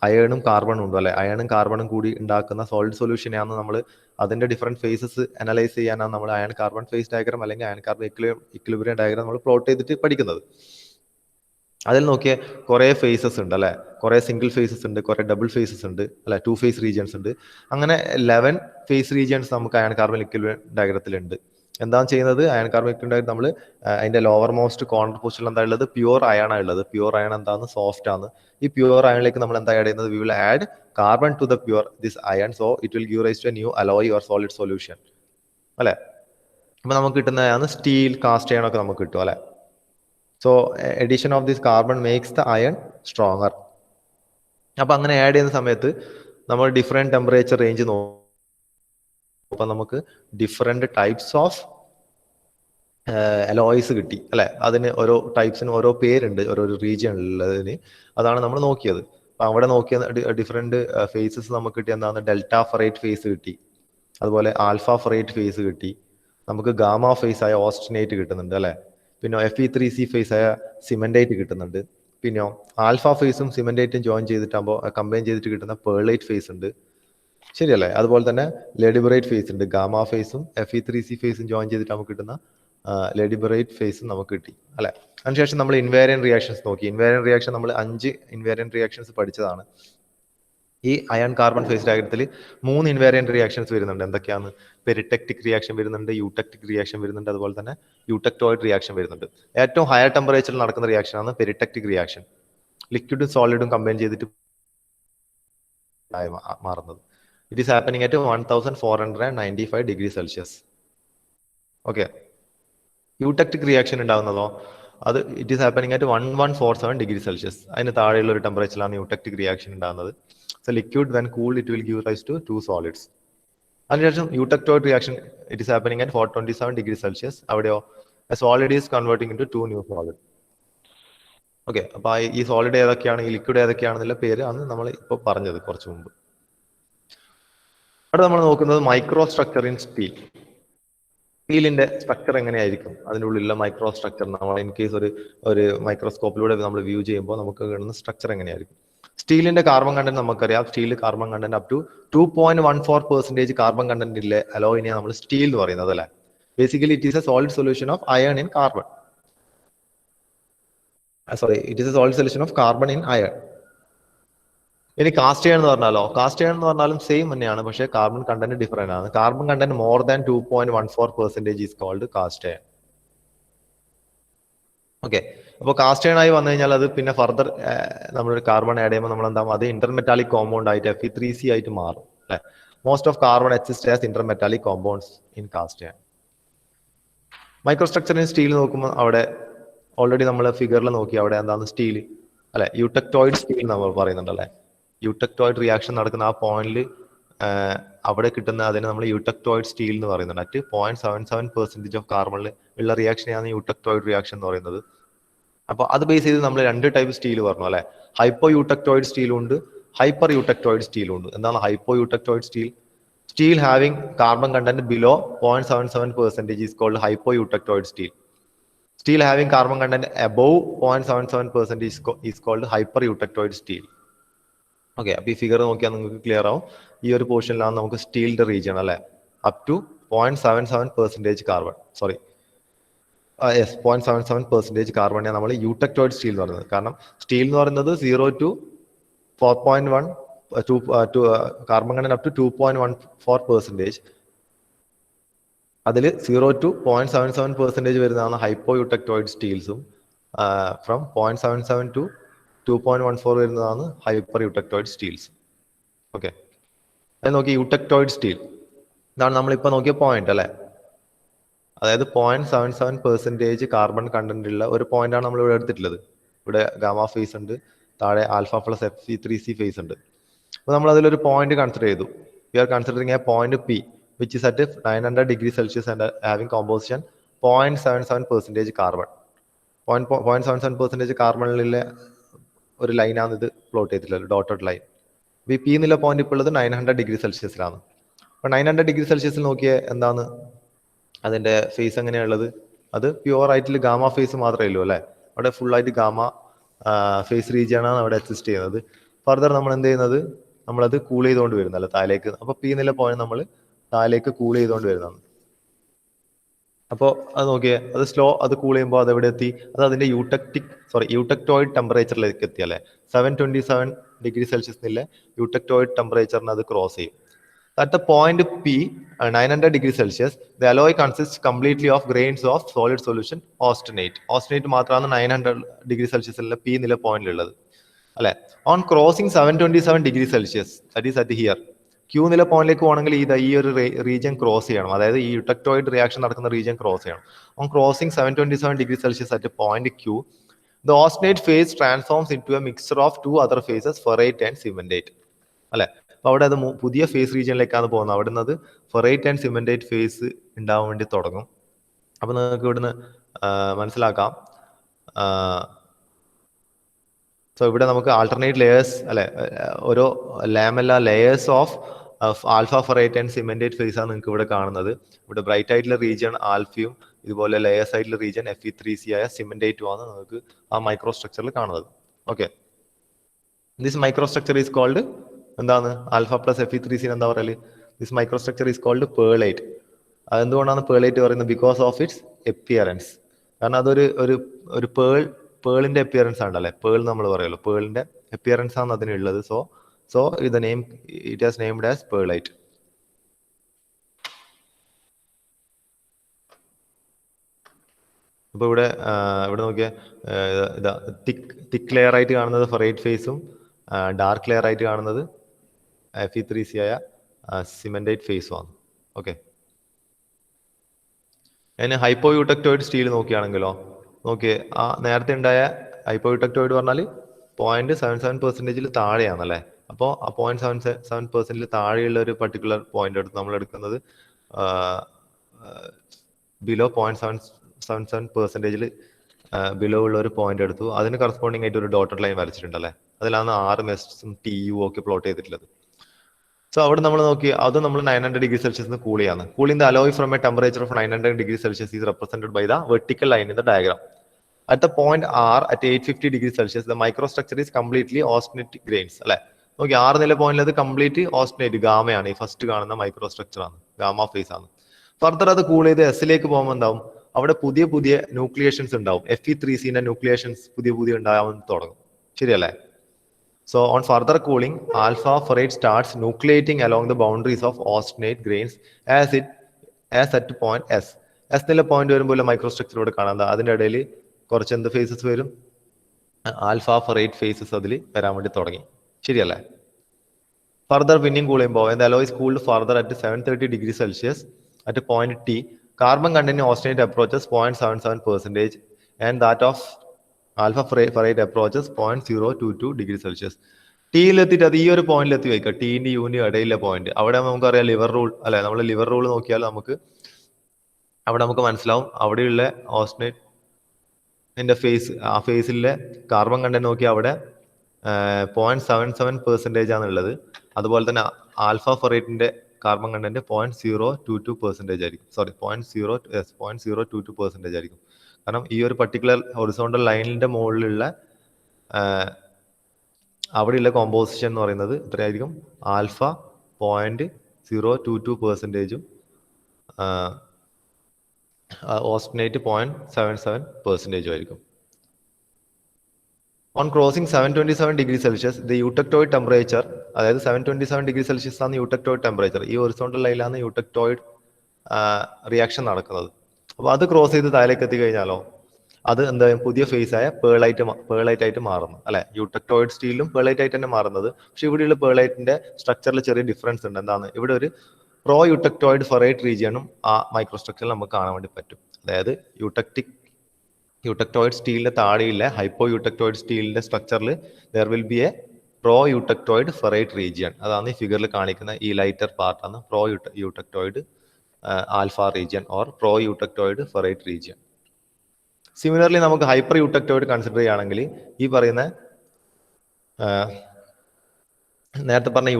അയണും കാർബണും ഉണ്ട് അല്ലെ? അയണും കാർബണും കൂടി ഉണ്ടാക്കുന്ന സോളിഡ് സൊല്യൂഷനെയാണ് നമ്മൾ അതിന്റെ ഡിഫറെന്റ് ഫേസസ് അനലൈസ് ചെയ്യാനാണ് നമ്മൾ അയൺ കാർബൺ ഫേസ് ഡയഗ്രാം അല്ലെങ്കിൽ അയൺ കാർബൺ ഇക്വിലിബ്രിയം ഡയഗ്രാം നമ്മൾ പ്ലോട്ട് ചെയ്തിട്ട് പഠിക്കുന്നത്. അതിൽ നോക്കിയ കുറെ ഫേസസ് ഉണ്ട് അല്ലെ? കുറെ സിംഗിൾ ഫേസസ് ഉണ്ട്, കുറെ ഡബിൾ ഫേസസ് ഉണ്ട് അല്ലെ? 2 ഫേസ് റീജിയൻസ് ഉണ്ട്. അങ്ങനെ 11 ഫേസ് റീജിയൻസ് നമുക്ക് അയൺ കാർബൺ ഇക്വിലിബ്രിയം ഡയഗ്രത്തിലുണ്ട്. എന്താണ് ചെയ്യുന്നത്? അയൺ കാർബൺ ഇക്വിലിബ്രിയം ഡയഗ്രം നമ്മൾ അതിന്റെ ലോവർ മോസ്റ്റ് കോർണർ പൊസിഷനിൽ എന്താ ഉള്ളത്? പ്യുവർ അയൺ ആണ് ഉള്ളത്. പ്യുവർ അയൺ എന്താണ്? സോഫ്റ്റ് ആണ്. ഈ പ്യുവർ അയണിലേക്ക് നമ്മൾ എന്താ ആഡ് ചെയ്യുന്നത്? We will add carbon to the pure this iron. So it will give rise to a new alloy or solid solution അല്ലെ? അപ്പൊ നമുക്ക് കിട്ടുന്നതാണ് സ്റ്റീൽ, കാസ്റ്റ് അയൺ ഒക്കെ നമുക്ക് കിട്ടും അല്ലെ? So edition of this carbon makes the iron stronger. അപ്പൊ അങ്ങനെ ആഡ് ചെയ്യുന്ന സമയത്ത് നമ്മൾ ഡിഫറെന്റ് ടെമ്പറേച്ചർ റേഞ്ച് നോക്കുമ്പോൾ നമുക്ക് ഡിഫറെന്റ് ടൈപ്സ് ഓഫ് അലോയ്സ് കിട്ടി അല്ലെ? അതിന് ഓരോ ടൈപ്സിന് ഓരോ പേരുണ്ട്, ഓരോ റീജിയനിലുള്ളതിന്. അതാണ് നമ്മൾ നോക്കിയത്. അപ്പൊ അവിടെ നോക്കിയ ഡിഫറെന്റ് ഫേസസ് നമുക്ക് കിട്ടി. എന്താണ്? ഡെൽറ്റ ഫെറേറ്റ് ഫേസ് കിട്ടി, അതുപോലെ ആൽഫ ഫെറേറ്റ് ഫേസ് കിട്ടി, നമുക്ക് ഗാമ ഫേസ് ആയ ഓസ്റ്റനേറ്റ് കിട്ടുന്നുണ്ട് അല്ലെ? പിന്നെ Fe3C ഫേസ് ആയ സിമെന്റേറ്റ് കിട്ടുന്നുണ്ട്. പിന്നെയോ ആൽഫ ഫേസും സിമെന്റേറ്റും ജോയിൻ ചെയ്തിട്ടാകുമ്പോൾ കമ്പൈൻ ചെയ്തിട്ട് കിട്ടുന്ന പേർലൈറ്റ് ഫേസ് ഉണ്ട്, ശരിയല്ലേ? അതുപോലെ തന്നെ ലേഡിബറേറ്റ് ഫേസ് ഉണ്ട്. ഗാമ ഫേസും Fe3C ഫേസും ജോയിൻ ചെയ്തിട്ട് നമുക്ക് കിട്ടുന്ന ലേഡിബറേറ്റ് ഫേസും നമുക്ക് കിട്ടി, അല്ലെ? അതിനുശേഷം നമ്മൾ ഇൻവേരിയൻ റിയാക്ഷൻസ് നോക്കി. ഇൻവേരിയൻ റിയാക്ഷൻ നമ്മൾ 5 ഇൻവേരിയൻ റിയാക്ഷൻസ് പഠിച്ചതാണ്. ഈ അയൺ കാർബൺ ഫേസ് ഡയഗ്രത്തിൽ 3 ഇൻവേരിയൻ റിയാക്ഷൻസ് വരുന്നുണ്ട്. എന്തൊക്കെയാണ്? പെരിടെക്റ്റിക് റിയാക്ഷൻ വരുന്നുണ്ട്, യൂടെക്റ്റിക് റിയാക്ഷൻ വരുന്നുണ്ട്, അതുപോലെ തന്നെ യൂടെക്ടോയിഡ് റിയാക്ഷൻ വരുന്നുണ്ട്. ഏറ്റവും ഹയർ ടെമ്പറേച്ചറിൽ നടക്കുന്ന റിയാക്ഷൻ ആണ് പെരിടെക്റ്റിക് റിയാക്ഷൻ. ലിക്വിഡും സോളിഡും കമ്പൈൻ ചെയ്തിട്ട് മാറുന്നത്. It is happening at 1495 degree Celsius. Okay. Eutectic reaction ഉണ്ടാകുന്നതോ അത് it is happening at 1147 degree Celsius. അതിന് താഴെയുള്ള ഒരു ടെമ്പറേച്ചറിലാണ് യൂടെക്റ്റിക് റിയാക്ഷൻ ഉണ്ടാകുന്നത്. So liquid when cooled it will give rise to 2 solids. അതിനുശേഷം eutectoid reaction it is happening at 427 degree Celsius. അവിടെയോ solid is converting into 2 new solid. Okay. അപ്പൊ ഈ solid ഏതൊക്കെയാണ്, ഈ ലിക്വിഡ് ഏതൊക്കെയാണെന്നുള്ള പേര് ആണ് നമ്മൾ ഇപ്പോൾ പറഞ്ഞത് കുറച്ച് മുമ്പ്. അവിടെ നമ്മൾ നോക്കുന്നത് മൈക്രോ സ്ട്രക്ചർ ഇൻ സ്റ്റീൽ. സ്റ്റീലിന്റെ സ്ട്രക്ചർ എങ്ങനെയായിരിക്കും, അതിൻ്റെ ഉള്ളിലുള്ള മൈക്രോ സ്ട്രക്ചർ നമ്മൾ ഇൻ കേസ് ഒരു മൈക്രോസ്കോപ്പിലൂടെ നമ്മൾ വ്യൂ ചെയ്യുമ്പോൾ നമുക്ക് കാണുന്ന സ്ട്രക്ചർ എങ്ങനെയായിരിക്കും. സ്റ്റീലിന്റെ കാർബൺ കണ്ടന്റ് നമുക്കറിയാം. Steel carbon content up to 2.14% carbon content ഇല്ലേ അലോയിനെ നമ്മൾ സ്റ്റീൽ എന്ന് പറയുന്നത്, അല്ലെ? Basically it is a solid solution of iron in carbon. It is a solid solution of carbon in iron. ഇനി കാസ്റ്റ് അയൺ എന്ന് പറഞ്ഞാലോ, കാസ്റ്റ് അയൺ എന്ന് പറഞ്ഞാലും സെയിം തന്നെയാണ്, പക്ഷേ കാർബൺ കണ്ടന്റ് ഡിഫറെന്റ് ആണ്. Carbon content more than 2.14% is called cast iron. Okay. അപ്പോൾ cast iron ആയി വന്നു കഴിഞ്ഞാൽ അത് പിന്നെ ഫർദർ നമ്മളൊരു കാർബൺ ആഡ് ചെയ്യുമ്പോൾ നമ്മൾ എന്താകും, അത് ഇന്റർമെറ്റാലിക് കോമ്പൗണ്ട് ആയിട്ട് Fe3C ആയിട്ട് മാറും, അല്ലെ? Most of carbon exist as intermetallic compounds in cast iron. Microstructure in steel നോക്കുമ്പോൾ അവിടെ ഓൾറെഡി നമ്മൾ ഫിഗറിൽ നോക്കി, അവിടെ എന്താണ് സ്റ്റീൽ, അല്ലെ? യൂടെക്ടോയിഡ് സ്റ്റീൽ നമ്മൾ പറയുന്നുണ്ട്, അല്ലെ? യൂടെക്ടോയിഡ് റിയാക്ഷൻ നടക്കുന്ന ആ പോയിന്റിൽ അവിടെ കിട്ടുന്ന അതിനെ നമ്മൾ യൂടെക്ടോയിഡ് സ്റ്റീൽ എന്ന് പറയുന്നുണ്ട്. അറ്റ് 0.77% ഓഫ് കാർബണിൽ ഉള്ള റിയാക്ഷനെയാണ് യൂടെക്ടോയിഡ് റിയാക്ഷൻ എന്ന് പറയുന്നത്. അപ്പൊ അത് ബേസ് ചെയ്ത് നമ്മൾ 2 ടൈപ്പ് സ്റ്റീൽ പറഞ്ഞു, അല്ലെ? ഹൈപ്പോ യൂടെക്ടോയിഡ് സ്റ്റീലും ഉണ്ട്, ഹൈപ്പർ യൂടെക്ടോയിഡ് സ്റ്റീലും ഉണ്ട്. എന്താണ് hypoeutectoid steel? Steel having carbon content below 0.77% is called hypoeutectoid steel. Steel having carbon content above 0.77% is called hypereutectoid steel. Okay. അപ്പൊ ഈ ഫിഗർ നോക്കിയാൽ നിങ്ങൾക്ക് ക്ലിയർ ആവും. ഈ ഒരു പോർഷനിലാണ് നമുക്ക് സ്റ്റീലിന്റെ റീജിയൻ, അല്ലെ? അപ് ടു 0.77% കാർബൺ, 0.77% കാർബണിനെ നമ്മൾ യൂടെക്ടോയിഡ് സ്റ്റീൽ എന്ന് പറയുന്നത്. കാരണം സ്റ്റീൽ എന്ന് പറയുന്നത് 0 to 4.1 carbon content up to 2.14%. അതിൽ 0 to 0.77% വരുന്നതാണ് ഹൈപ്പോ യൂടെക്ടോയിഡ് സ്റ്റീൽസും. ഫ്രം 0.77 to 2.14 വരുന്നതാണ് ഹൈപ്പർ യൂടെക്ടോയിഡ് സ്റ്റീൽസ്. ഓക്കെ. അത് നോക്കി യൂടെക്ടോയിഡ് സ്റ്റീൽ ഇതാണ് നമ്മളിപ്പോൾ നോക്കിയ പോയിന്റ്, അല്ലെ? അതായത് 0.77% കാർബൺ കണ്ടന്റ് ഉള്ള ഒരു പോയിന്റ് ആണ് നമ്മൾ ഇവിടെ എടുത്തിട്ടുള്ളത്. ഇവിടെ ഗാമ ഫേസ് ഉണ്ട്, താഴെ ആൽഫ പ്ലസ് Fe3C ഫേസ് ഉണ്ട്. അപ്പോൾ നമ്മൾ അതിലൊരു പോയിന്റ് കൺസിഡർ ചെയ്തു. We are considering a point P which is at 900 degree Celsius and having composition 0.77% carbon. 0.77% കാർബണിലെ ഒരു ലൈനാണ് ഇത് പ്ലോട്ട് ചെയ്തിട്ടുള്ളത്, ഡോട്ടഡ് ലൈൻ. ഈ പി എന്നുള്ള പോയിന്റ് ഇപ്പോൾ ഉള്ളത് 900 ഡിഗ്രി സെൽഷ്യസിലാണ്. അപ്പൊ 900 ഡിഗ്രി സെൽഷ്യസിൽ നോക്കിയാൽ എന്താണ് അതിന്റെ ഫേസ് എങ്ങനെയുള്ളത്? അത് പ്യുവർ ആയിട്ടുള്ള ഗാമ ഫേസ് മാത്രമേ ഉള്ളൂ, അല്ലെ? അവിടെ ഫുൾ ആയിട്ട് ഗാമ ഫേസ് റീജിയൻ ആണ് അവിടെ എക്സിസ്റ്റ് ചെയ്യുന്നത്. ഫർദർ നമ്മൾ എന്ത് ചെയ്യുന്നത്, നമ്മളത് കൂൾ ചെയ്തുകൊണ്ട് വരുന്നല്ലേ താഴേക്ക്. അപ്പൊ പി എന്നുള്ള പോയിന്റ് നമ്മൾ താഴേക്ക് കൂൾ ചെയ്തുകൊണ്ട് വരുന്നതാണ്. അപ്പോൾ അത് നോക്കിയേ, അത് കൂൾ ചെയ്യുമ്പോൾ അത് എവിടെ എത്തി? അത് അതിന്റെ യൂടെക്ടോയിഡ് ടെമ്പറേച്ചറിലേക്ക് എത്തി, അല്ലെ? 727 ഡിഗ്രി സെൽഷ്യസിലെ യൂടെക്ടോയിഡ് ടെമ്പറേച്ചറിന് അത് ക്രോസ് ചെയ്യും. At the point P, 900 degree Celsius, the alloy consists completely of grains of solid solution austenite. Austenite മാത്രമാണ് 900 degree Celsius P എന്നുള്ള പോയിന്റിൽ ഉള്ളത്, അല്ലെ? On crossing 727 degree Celsius, that is at here, Q എന്നുള്ള പോയിന്റിലേക്ക് പോകണമെങ്കിൽ ഈ ഒരു റീജിയൻ ക്രോസ് ചെയ്യണം. അതായത് ഈ യൂടെക്ടോയിഡ് റിയാക്ഷൻ നടക്കുന്ന റീജിയൻ ക്രോസ് ചെയ്യണം. On crossing 727 degree Celsius at point Q, the austenite phase transforms into a mixture of 2 other phases, ferrite and cementate, അല്ലെ? അപ്പൊ അവിടെ അത് പുതിയ ഫേസ് റീജിയനിലേക്കാണ് പോകുന്നത്. അവിടെ നിന്ന് അത് ഫെറൈറ്റ് ആൻഡ് സിമെന്റേറ്റ് ഫേസ് ഉണ്ടാവാൻ വേണ്ടി തുടങ്ങും. അപ്പൊ നിങ്ങൾക്ക് ഇവിടുന്ന് മനസ്സിലാക്കാം. സോ ഇവിടെ നമുക്ക് ആൾട്ടർനേറ്റ് ലെയേഴ്സ്, അല്ലെ? ഓരോ lamella layers of alpha ferrite and cementite phase ആണ് നിങ്ങൾക്ക് ഇവിടെ കാണുന്നത്. ഇവിടെ ബ്രൈറ്റ് ആയിട്ടുള്ള റീജിയൻ ആൽഫയും ഇതുപോലെ ലെയേഴ്സ് ആയിട്ടുള്ള റീജിയൻ Fe3C ആയ സിമെന്റേറ്റും ആണ് നിങ്ങൾക്ക് ആ മൈക്രോ സ്ട്രക്ചറിൽ കാണുന്നത്. Okay. This microstructure is called എന്താണ്? ആൽഫ പ്ലസ് Fe3C എന്താ പറയല്? This microstructure is called pearlite. അതെന്തുകൊണ്ടാണ് പേർലൈറ്റ് പറയുന്നത്? Because of its appearance. കാരണം അതൊരു ഒരു ഒരു പേളിന്റെ എപ്പിയറൻസ് ആണല്ലേ, പേൾ നമ്മൾ പറയുമല്ലോ, പേളിന്റെ എപ്പിയറൻസ് ആണ് അതിനുള്ളത്. സോ ഇത് name it has named as pearlite. അപ്പോൾ ഇവിടെ നോക്കിയാൽ ഇതാ തിക്ക് ലെയർ ആയിട്ട് കാണുന്നത് ഫെറൈറ്റ് ഫേസും ഡാർക്ക് ലെയർ ആയിട്ട് കാണുന്നത് Fe3C ആയ സിമെന്റൈറ്റ് ഫേസുമാണ്. ഓക്കെ. അതിന് ഹൈപ്പോയൂട്ടക്ടോയിഡ് സ്റ്റീൽ നോക്കിയാണെങ്കിലോ, നോക്കിയേ ആ നേരത്തെ ഉണ്ടായ ഹൈപ്പോയൂട്ടക്ടോയിഡ് പറഞ്ഞാൽ 0.77% താഴെയാണല്ലേ. അപ്പോൾ ആ 0.77% താഴെയുള്ള ഒരു പർട്ടിക്കുലർ പോയിന്റ് എടുത്ത് നമ്മൾ എടുക്കുന്നത് ബിലോ 0.77% ബിലോ ഉള്ള ഒരു പോയിന്റ് എടുത്തു. അതിന് കറസ്പോണ്ടിങ് ആയിട്ട് ഒരു ഡോട്ടഡ് ലൈൻ വരച്ചിട്ടുണ്ടല്ലേ. അതിലാണ് RMSും TU ഒക്കെ പ്ലോട്ട് ചെയ്തിട്ടുള്ളത്. സോ അവിടെ നമ്മൾ നോക്കി, അത് നമ്മൾ 900 ഡിഗ്രി സെൽഷ്യസിന് കൂൾ ചെയ്യാണ്. Cooling the alloy from a temperature of 900 degree Celsius is represented by the vertical line in the diagram. At the point R at 850 degrees Celsius, the microstructure is completely austenite grains. അല്ലെ, നോക്കി 6 നില പോയിന്റിൽ അത് complete ഓസ്റ്റനേറ്റ് ഗാമയാണ്. ഈ first കാണുന്ന microstructure ആണ്, gamma face ആണ്. Further അത് കൂൾ ചെയ്ത് എസിലേക്ക് പോകുമ്പോൾ എന്താവും? അവിടെ പുതിയ പുതിയ ന്യൂക്ലിയേഷൻസ് ഉണ്ടാവും. Fe3C ന്യൂക്ലിയേഷൻസ് പുതിയ ഉണ്ടാവാൻ തുടങ്ങും. ശരിയല്ലേ? So on further cooling, alpha ferrite starts nucleating along the boundaries of austenate grains as at point S. S നില പോയിന്റ് വരുമ്പോൾ മൈക്രോസ്ട്രക്ചർ ഇവിടെ കാണാം. അതിന്റെ ഇടയിൽ കുറച്ച് എന്ത് ഫേസസ് വരും? ആൽഫ ഫെറൈറ്റ് ഫേസസ് അതിൽ വരാൻ വേണ്ടി തുടങ്ങി. ശരിയല്ലേ? ഫർദർ പിന്നെയും കൂൾ ചെയ്യുമ്പോൾ the alloy is cooled further at 730 degrees Celsius at point T. Carbon content in austenate approaches 0.77% and that of alpha ferrite approaches 0.022 degree Celsius. ടിയിലെത്തിയിട്ട് അത് ഈ ഒരു പോയിന്റിലെത്തി വയ്ക്കുക. ടീന്റെ യൂണിയും ഇടയിലെ പോയിന്റ്. അവിടെ നമുക്കറിയാം ലിവർ റൂൾ അല്ലെ. നമ്മൾ ലിവർ റൂൾ നോക്കിയാൽ അവിടെ നമുക്ക് മനസ്സിലാവും. അവിടെയുള്ള ഓസ്റ്റനേറ്റിന്റെ ഫേസ്, ആ ഫേസിലെ കാർബൺ കണ്ടന്റ് നോക്കി അവിടെ 0.77% ആണുള്ളത്. അതുപോലെ തന്നെ ആൽഫ ഫെറൈറ്റിന്റെ കാർബൺ കണ്ടന്റ് 0.022% ആയിരിക്കും. സോറി 0.022% ആയിരിക്കും. കാരണം ഈ ഒരു പർട്ടിക്കുലർ ഹൊറിസോണ്ടൽ ലൈനിന്റെ മുകളിലുള്ള അവിടെയുള്ള കോമ്പോസിഷൻ എന്ന് പറയുന്നത് എത്രയായിരിക്കും? ആൽഫ 0.022%, ഓസ്റ്റനേറ്റ് 0.77% ആയിരിക്കും. On crossing 727 degree Celsius, the eutectoid temperature, അതായത് 727 degree Celsius ആണ് eutectoid temperature. ഈ ഹൊറിസോണ്ടൽ ലൈനിലാണ് eutectoid റിയാക്ഷൻ നടക്കുന്നത്. അപ്പോൾ അത് ക്രോസ് ചെയ്ത് താഴേക്ക് എത്തിക്കഴിഞ്ഞാലോ അത് എന്താ പുതിയ ഫേസ് ആയ പേളൈറ്റ് ആയിട്ട് മാറുന്നു അല്ലെ. യൂട്ടക്ടോയിഡ് സ്റ്റീലും പേളൈറ്റ് ആയിട്ട് തന്നെ മാറുന്നത്. പക്ഷെ ഇവിടെയുള്ള പേളൈറ്റിന്റെ സ്ട്രക്ചറിൽ ചെറിയ ഡിഫറൻസ് ഉണ്ട്. എന്താണ്? ഇവിടെ ഒരു പ്രോ യൂട്ടക്ടോയിഡ് ഫെറൈറ്റ് റീജിയനും ആ മൈക്രോസ്ട്രക്ചറിൽ നമുക്ക് കാണാൻ വേണ്ടി പറ്റും. അതായത് യൂട്ടക്ടോയിഡ് സ്റ്റീലിന്റെ താഴെയുള്ള ഹൈപ്പോ യൂട്ടക്ടോയിഡ് സ്റ്റീലിന്റെ സ്ട്രക്ചറിൽ there will be a proeutectoid ferrite region. അതാണ് ഈ ഫിഗറിൽ കാണിക്കുന്ന ഈ ലൈറ്റർ പാർട്ടാണ് proeutectoid alpha region or proeutectoid ferrite region. Similarly നമുക്ക് ഹൈപ്പർ യൂട്ടക്ടോയിഡ് കൺസിഡർ ചെയ്യുകയാണെങ്കിൽ ഈ പറയുന്ന നേരത്തെ പറഞ്ഞ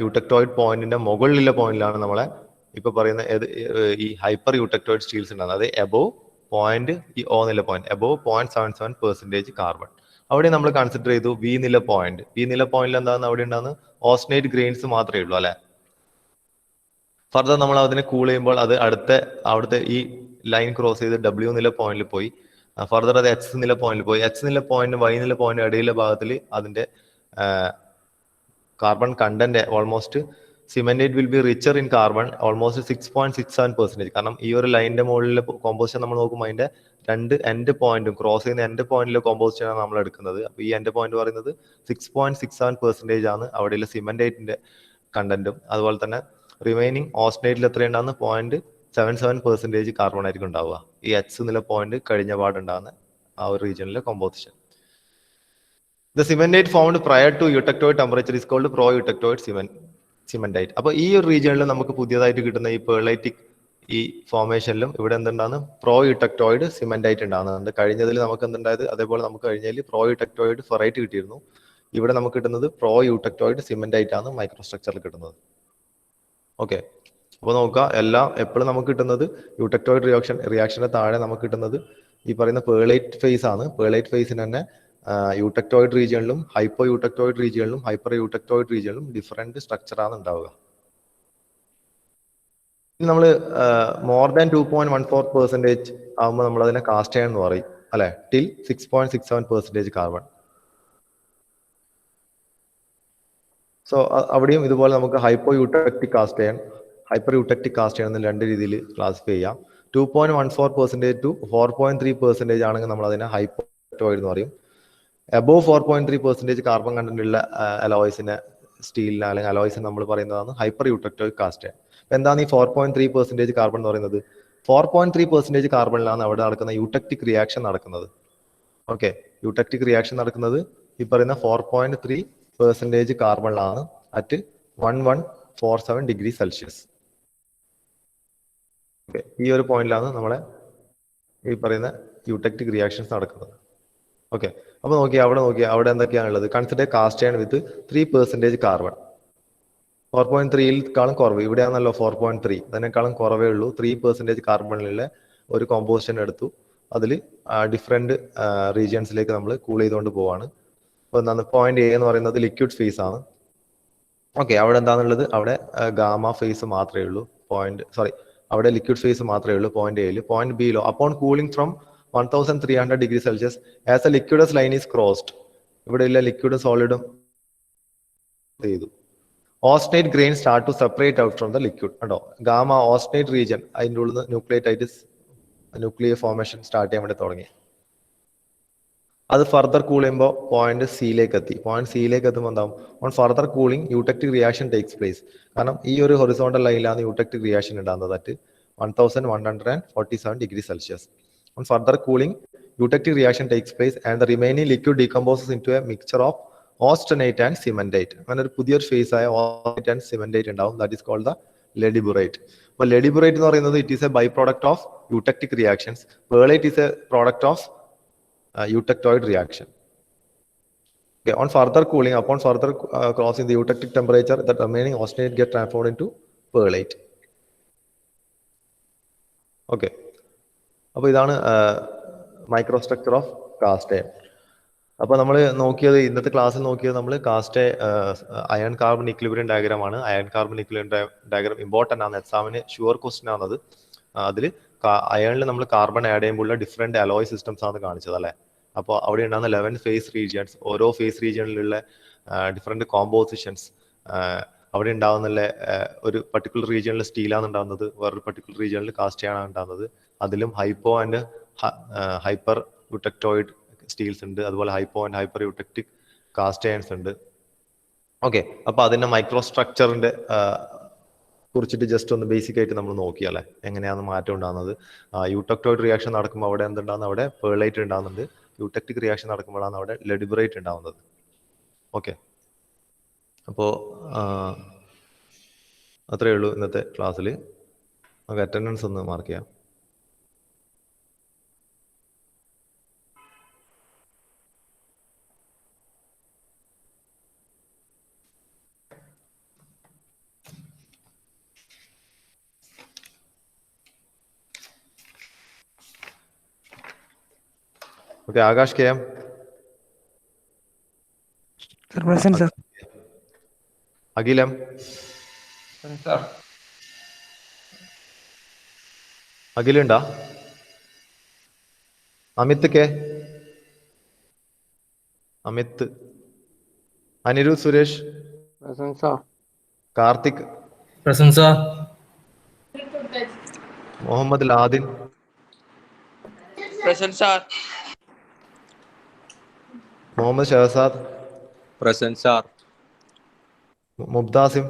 യൂട്ടക്ടോയിഡ് പോയിന്റിന്റെ മുകളിലുള്ള പോയിന്റിലാണ് നമ്മളെ ഇപ്പൊ പറയുന്ന ഈ ഹൈപ്പർ യൂട്ടക്ടോയിഡ് സ്റ്റീൽസ് ഉണ്ടാകുന്നത്. അത് എബോവ് പോയിന്റ് ഈ O നില പോയിന്റ് എബോവ് 0.77% കാർബൺ. അവിടെ നമ്മൾ കൺസിഡർ ചെയ്തു വി നില പോയിന്റിൽ എന്താണ് അവിടെ ഉണ്ടാകുന്നത്? ഓസ്റ്റനേറ്റ് ഗ്രെയിൻസ് മാത്രമേ ഉള്ളൂ അല്ലെ. ഫർദർ നമ്മൾ അതിനെ കൂൾ ചെയ്യുമ്പോൾ അത് അവിടുത്തെ ഈ ലൈൻ ക്രോസ് ചെയ്ത് W നില പോയിന്റിൽ പോയി. ഫർദർ അത് X നില പോയിന്റിൽ പോയി. X നില പോയിന്റ് Y നില പോയിന്റ് ഇടയിലെ ഭാഗത്തിൽ അതിന്റെ carbon content almost cementite will be richer in carbon almost 6.67%. കാരണം ഈ ഒരു ലൈനിന്റെ മുകളിലെ കോമ്പോസിഷൻ നമ്മൾ നോക്കുമ്പോൾ അതിന്റെ രണ്ട് എൻഡ് പോയിന്റും ക്രോസ് ചെയ്യുന്ന എൻഡ് പോയിന്റിലെ കോമ്പോസിഷൻ ആണ് നമ്മൾ എടുക്കുന്നത്. അപ്പൊ ഈ എൻഡ് പോയിന്റ് പറയുന്നത് 6.67% ആണ് അവിടെയുള്ള സിമെന്റേറ്റിന്റെ കണ്ടന്റും. അതുപോലെ തന്നെ റിമൈനിങ് ഓസ്റ്റനേറ്റിൽ എത്രയുണ്ടാകുന്ന 0.77% കാർബൺ ആയിരിക്കും ഉണ്ടാവുക. ഈ X നില പോയിന്റ് കഴിഞ്ഞ പാടുണ്ടാകുന്ന ആ ഒരു റീജിയനിലെ composition. The cementite found prior to eutectoid temperature is called pro-eutectoid cementite. അപ്പോൾ ഈ ഒരു റീജിയനിൽ നമുക്ക് പുതിയതായിട്ട് കിട്ടുന്ന ഈ പേർലൈറ്റിക് ഈ ഫോർമേഷനിലും ഇവിടെ എന്തുണ്ടാകുന്ന pro-eutectoid cementite ഉണ്ടാകുന്നുണ്ട്. കഴിഞ്ഞതിൽ നമുക്ക് എന്തുണ്ടായത് അതേപോലെ നമുക്ക് കഴിഞ്ഞതിൽ pro-eutectoid ഫെറൈറ്റ് കിട്ടിയിരുന്നു. ഇവിടെ നമുക്ക് കിട്ടുന്നത് pro-eutectoid cementite ആണ് മൈക്രോസ്ട്രക്ചറിൽ കിട്ടുന്നത്. ഓക്കെ, അപ്പോൾ നോക്കുക എല്ലാം എപ്പോഴും നമുക്ക് കിട്ടുന്നത് യൂട്ടക്ടോയിഡ് റിയാക്ഷന്റെ താഴെ നമുക്ക് കിട്ടുന്നത് ഈ പറയുന്ന പേർലൈറ്റ് ഫേസ് ആണ്. പേർലൈറ്റ് ഫേസിന് തന്നെ യൂട്ടക്ടോയിഡ് റീജിയണിലും ഹൈപ്പോ യൂട്ടക്ടോയിഡ് റീജിയണിലും ഹൈപ്പർ യൂട്ടക്ടോയിഡ് റീജിയണിലും ഡിഫറെന്റ് സ്ട്രക്ചറാണ് ഉണ്ടാവുക. നമ്മൾ മോർ ദാൻ 2.14% ആകുമ്പോൾ നമ്മൾ അതിനെ കാസ്റ്റ് അയൺ എന്ന് പറയും അല്ലെ, ടിൽ 6.67% കാർബൺ. സോ അവിടെയും ഇതുപോലെ നമുക്ക് hypoeutectic cast iron, hyper യൂട്ടക്റ്റിക് cast iron എന്ന് രണ്ട് രീതിയിൽ ക്ലാസിഫൈ ചെയ്യാം. 2.14% ടു 4.3% ആണെങ്കിൽ നമ്മൾ അതിനെ ഹൈപ്പോയിഡ് എന്ന് പറയും. അബോവ് 4.3% കാർബൺ കണ്ടന്റ് ഉള്ള അലോയ്സിനെ, സ്റ്റീലിന് അല്ലെങ്കിൽ അലോയ്സിന് നമ്മൾ പറയുന്നതാണ് ഹൈപ്പർ യൂട്ടക്റ്റോയിക് കാസ്റ്റ് അയൺ. എന്താണ് ഈ 4.3% കാർബൺ എന്ന് പറയുന്നത്? 4.3% കാർബണിലാണ് അവിടെ നടക്കുന്ന യൂട്ടക്റ്റിക് റിയാക്ഷൻ നടക്കുന്നത്. ഓക്കെ, യൂട്ടക്റ്റിക് റിയാക്ഷൻ നടക്കുന്നത് ഈ പറയുന്ന 4.3% കാർബണിലാണ് അറ്റ് 1147 ഡിഗ്രി സെൽഷ്യസ്. ഓക്കെ, ഈ ഒരു പോയിന്റിലാണ് നമ്മളെ ഈ പറയുന്ന യൂട്ടക്റ്റിക് റിയാക്ഷൻസ് നടക്കുന്നത്. ഓക്കെ, അപ്പൊ അവിടെ എന്തൊക്കെയാണുള്ളത്? Consider cast iron with 3% carbon. 4.3ക്കാളും കുറവ്, ഇവിടെയാണല്ലോ 4.3, അതിനേക്കാളും കുറവേ ഉള്ളൂ. 3% കാർബണിലുള്ള ഒരു കോമ്പോസിഷൻ എടുത്തു, അതിൽ ഡിഫറെന്റ് റീജിയൻസിലേക്ക് നമ്മൾ കൂൾ ചെയ്തുകൊണ്ട് പോവാണ്. അപ്പൊ എന്താണ് പോയിന്റ് എ എന്ന് പറയുന്നത് ലിക്വിഡ് ഫേസ് ആണ്. ഓക്കെ, അവിടെ എന്താണുള്ളത്? അവിടെ ഗാമ ഫേസ് മാത്രമേ ഉള്ളൂ. അവിടെ ലിക്വിഡ് ഫേസ് മാത്രമേ ഉള്ളൂ പോയിന്റ് എയിൽ. പോയിന്റ് ബിയിലോ upon cooling from 1300 degree Celsius as a liquidus line is crossed, ഇവിടെ ഇല്ല ലിക്വിഡും സോളിഡും ചെയ്തു. Austenite grain start to separate out from the liquid. കണ്ടോ, ഗാമ ഓസ്റ്റേറ്റ് റീജിയൻ, അതിൻ്റെ ഉള്ളിൽ ന്യൂക്ലിയേറ്റൈറ്റിസ് ന്യൂക്ലിയർ ഫോർമേഷൻ സ്റ്റാർട്ട് ചെയ്യാൻ വേണ്ടി തുടങ്ങി. അത് ഫർദർ കൂൾ ചെയ്യുമ്പോൾ പോയിന്റ് സിയിലേക്ക് എത്തി. പോയിന്റ് സിയിലേക്ക് എത്തുമ്പോൾ എന്താവും? On further cooling eutectic reaction takes place. കാരണം ഈ ഒരു ഹൊറിസോണ്ടൽ ലൈനിലാണ് യൂട്ടക്റ്റിക് റിയാക്ഷൻ ഉണ്ടാകുന്നത് at 1147 degree Celsius. On further cooling eutectic reaction takes place and the remaining liquid decomposes into a mixture of austenite and cementite. അങ്ങനെ ഒരു പുതിയൊരു phase ആയ austenite and cementite ഉണ്ടാവും. That is called the ledeburite. അപ്പൊ ledeburite എന്ന് പറയുന്നത് it is a by product of eutectic reactions. പേർലൈറ്റ് is a product of eutectoid reaction. Okay, on further cooling, upon further crossing the eutectic temperature, the remaining austenite get transformed into pearlite. Okay, അപ്പോൾ ഇതാണ് microstructure of caste iron. അപ്പോൾ നമ്മൾ നോക്കിയത്, ഇന്നത്തെ ക്ലാസ്സിൽ നോക്കിയത് നമ്മൾ cast iron carbon equilibrium diagram ആണ്. Iron carbon equilibrium diagram important ആണ്, എക്സാമിന് ഷുവർ ക്വസ്റ്റ്യൻ ആണത്. അതിൽ അയണിൽ നമ്മൾ കാർബൺ ആഡ് ചെയ്യുമ്പോൾ ഡിഫറെന്റ് അലോയ് സിസ്റ്റംസ് ആണ് കാണിച്ചത് അല്ലേ. അപ്പോൾ അവിടെ ഉണ്ടാകുന്ന 11 ഫേസ് റീജിയൻസ്, ഓരോ ഫേസ് റീജിയനിലുള്ള ഡിഫറെന്റ് കോമ്പോസിഷൻസ്, അവിടെ ഉണ്ടാകുന്ന ഒരു പർട്ടിക്കുലർ റീജിയനിൽ സ്റ്റീലാണ് ഉണ്ടാകുന്നത്, വേറൊരു പർട്ടിക്കുലർ റീജിയനിൽ കാസ്റ്റ് ആണ് ഉണ്ടാകുന്നത്. അതിലും hypo and hyper eutectoid steels ഉണ്ട്, അതുപോലെ hypo and hyper യൂട്ടക്റ്റിക് cast irons ഉണ്ട്. ഓക്കെ, അപ്പൊ അതിന്റെ മൈക്രോസ്ട്രക്ചറിന്റെ കുറിച്ചിട്ട് ജസ്റ്റ് ഒന്ന് ബേസിക് ആയിട്ട് നമ്മൾ നോക്കിയല്ലേ എങ്ങനെയാണ് മാറ്റം ഉണ്ടാകുന്നത്. യൂട്ടക്ടോയിഡ് റിയാക്ഷൻ നടക്കുമ്പോൾ അവിടെ എന്തുണ്ടാകുന്നത്? അവിടെ പേർലൈറ്റ് ഉണ്ടാകുന്നുണ്ട്. യൂട്ടക്റ്റിക് റിയാക്ഷൻ നടക്കുമ്പോഴാണ് അവിടെ ലെഡിബറേറ്റ് ഉണ്ടാകുന്നത്. ഓക്കെ, അപ്പോൾ അത്രയേ ഉള്ളൂ ഇന്നത്തെ ക്ലാസ്സിൽ. നമുക്ക് അറ്റൻഡൻസ് ഒന്ന് മാർക്ക് ചെയ്യാം. Okay, Akash KM. Sir, present, sir. Agilam. Present, sir. Agilunda. Amit K. Amit. Anirudh Suresh. Present, sir. Karthik. Present, sir. Mohammad Ladin. Present, sir. Mohammad Shahzad. Present, sir. Mubtasim.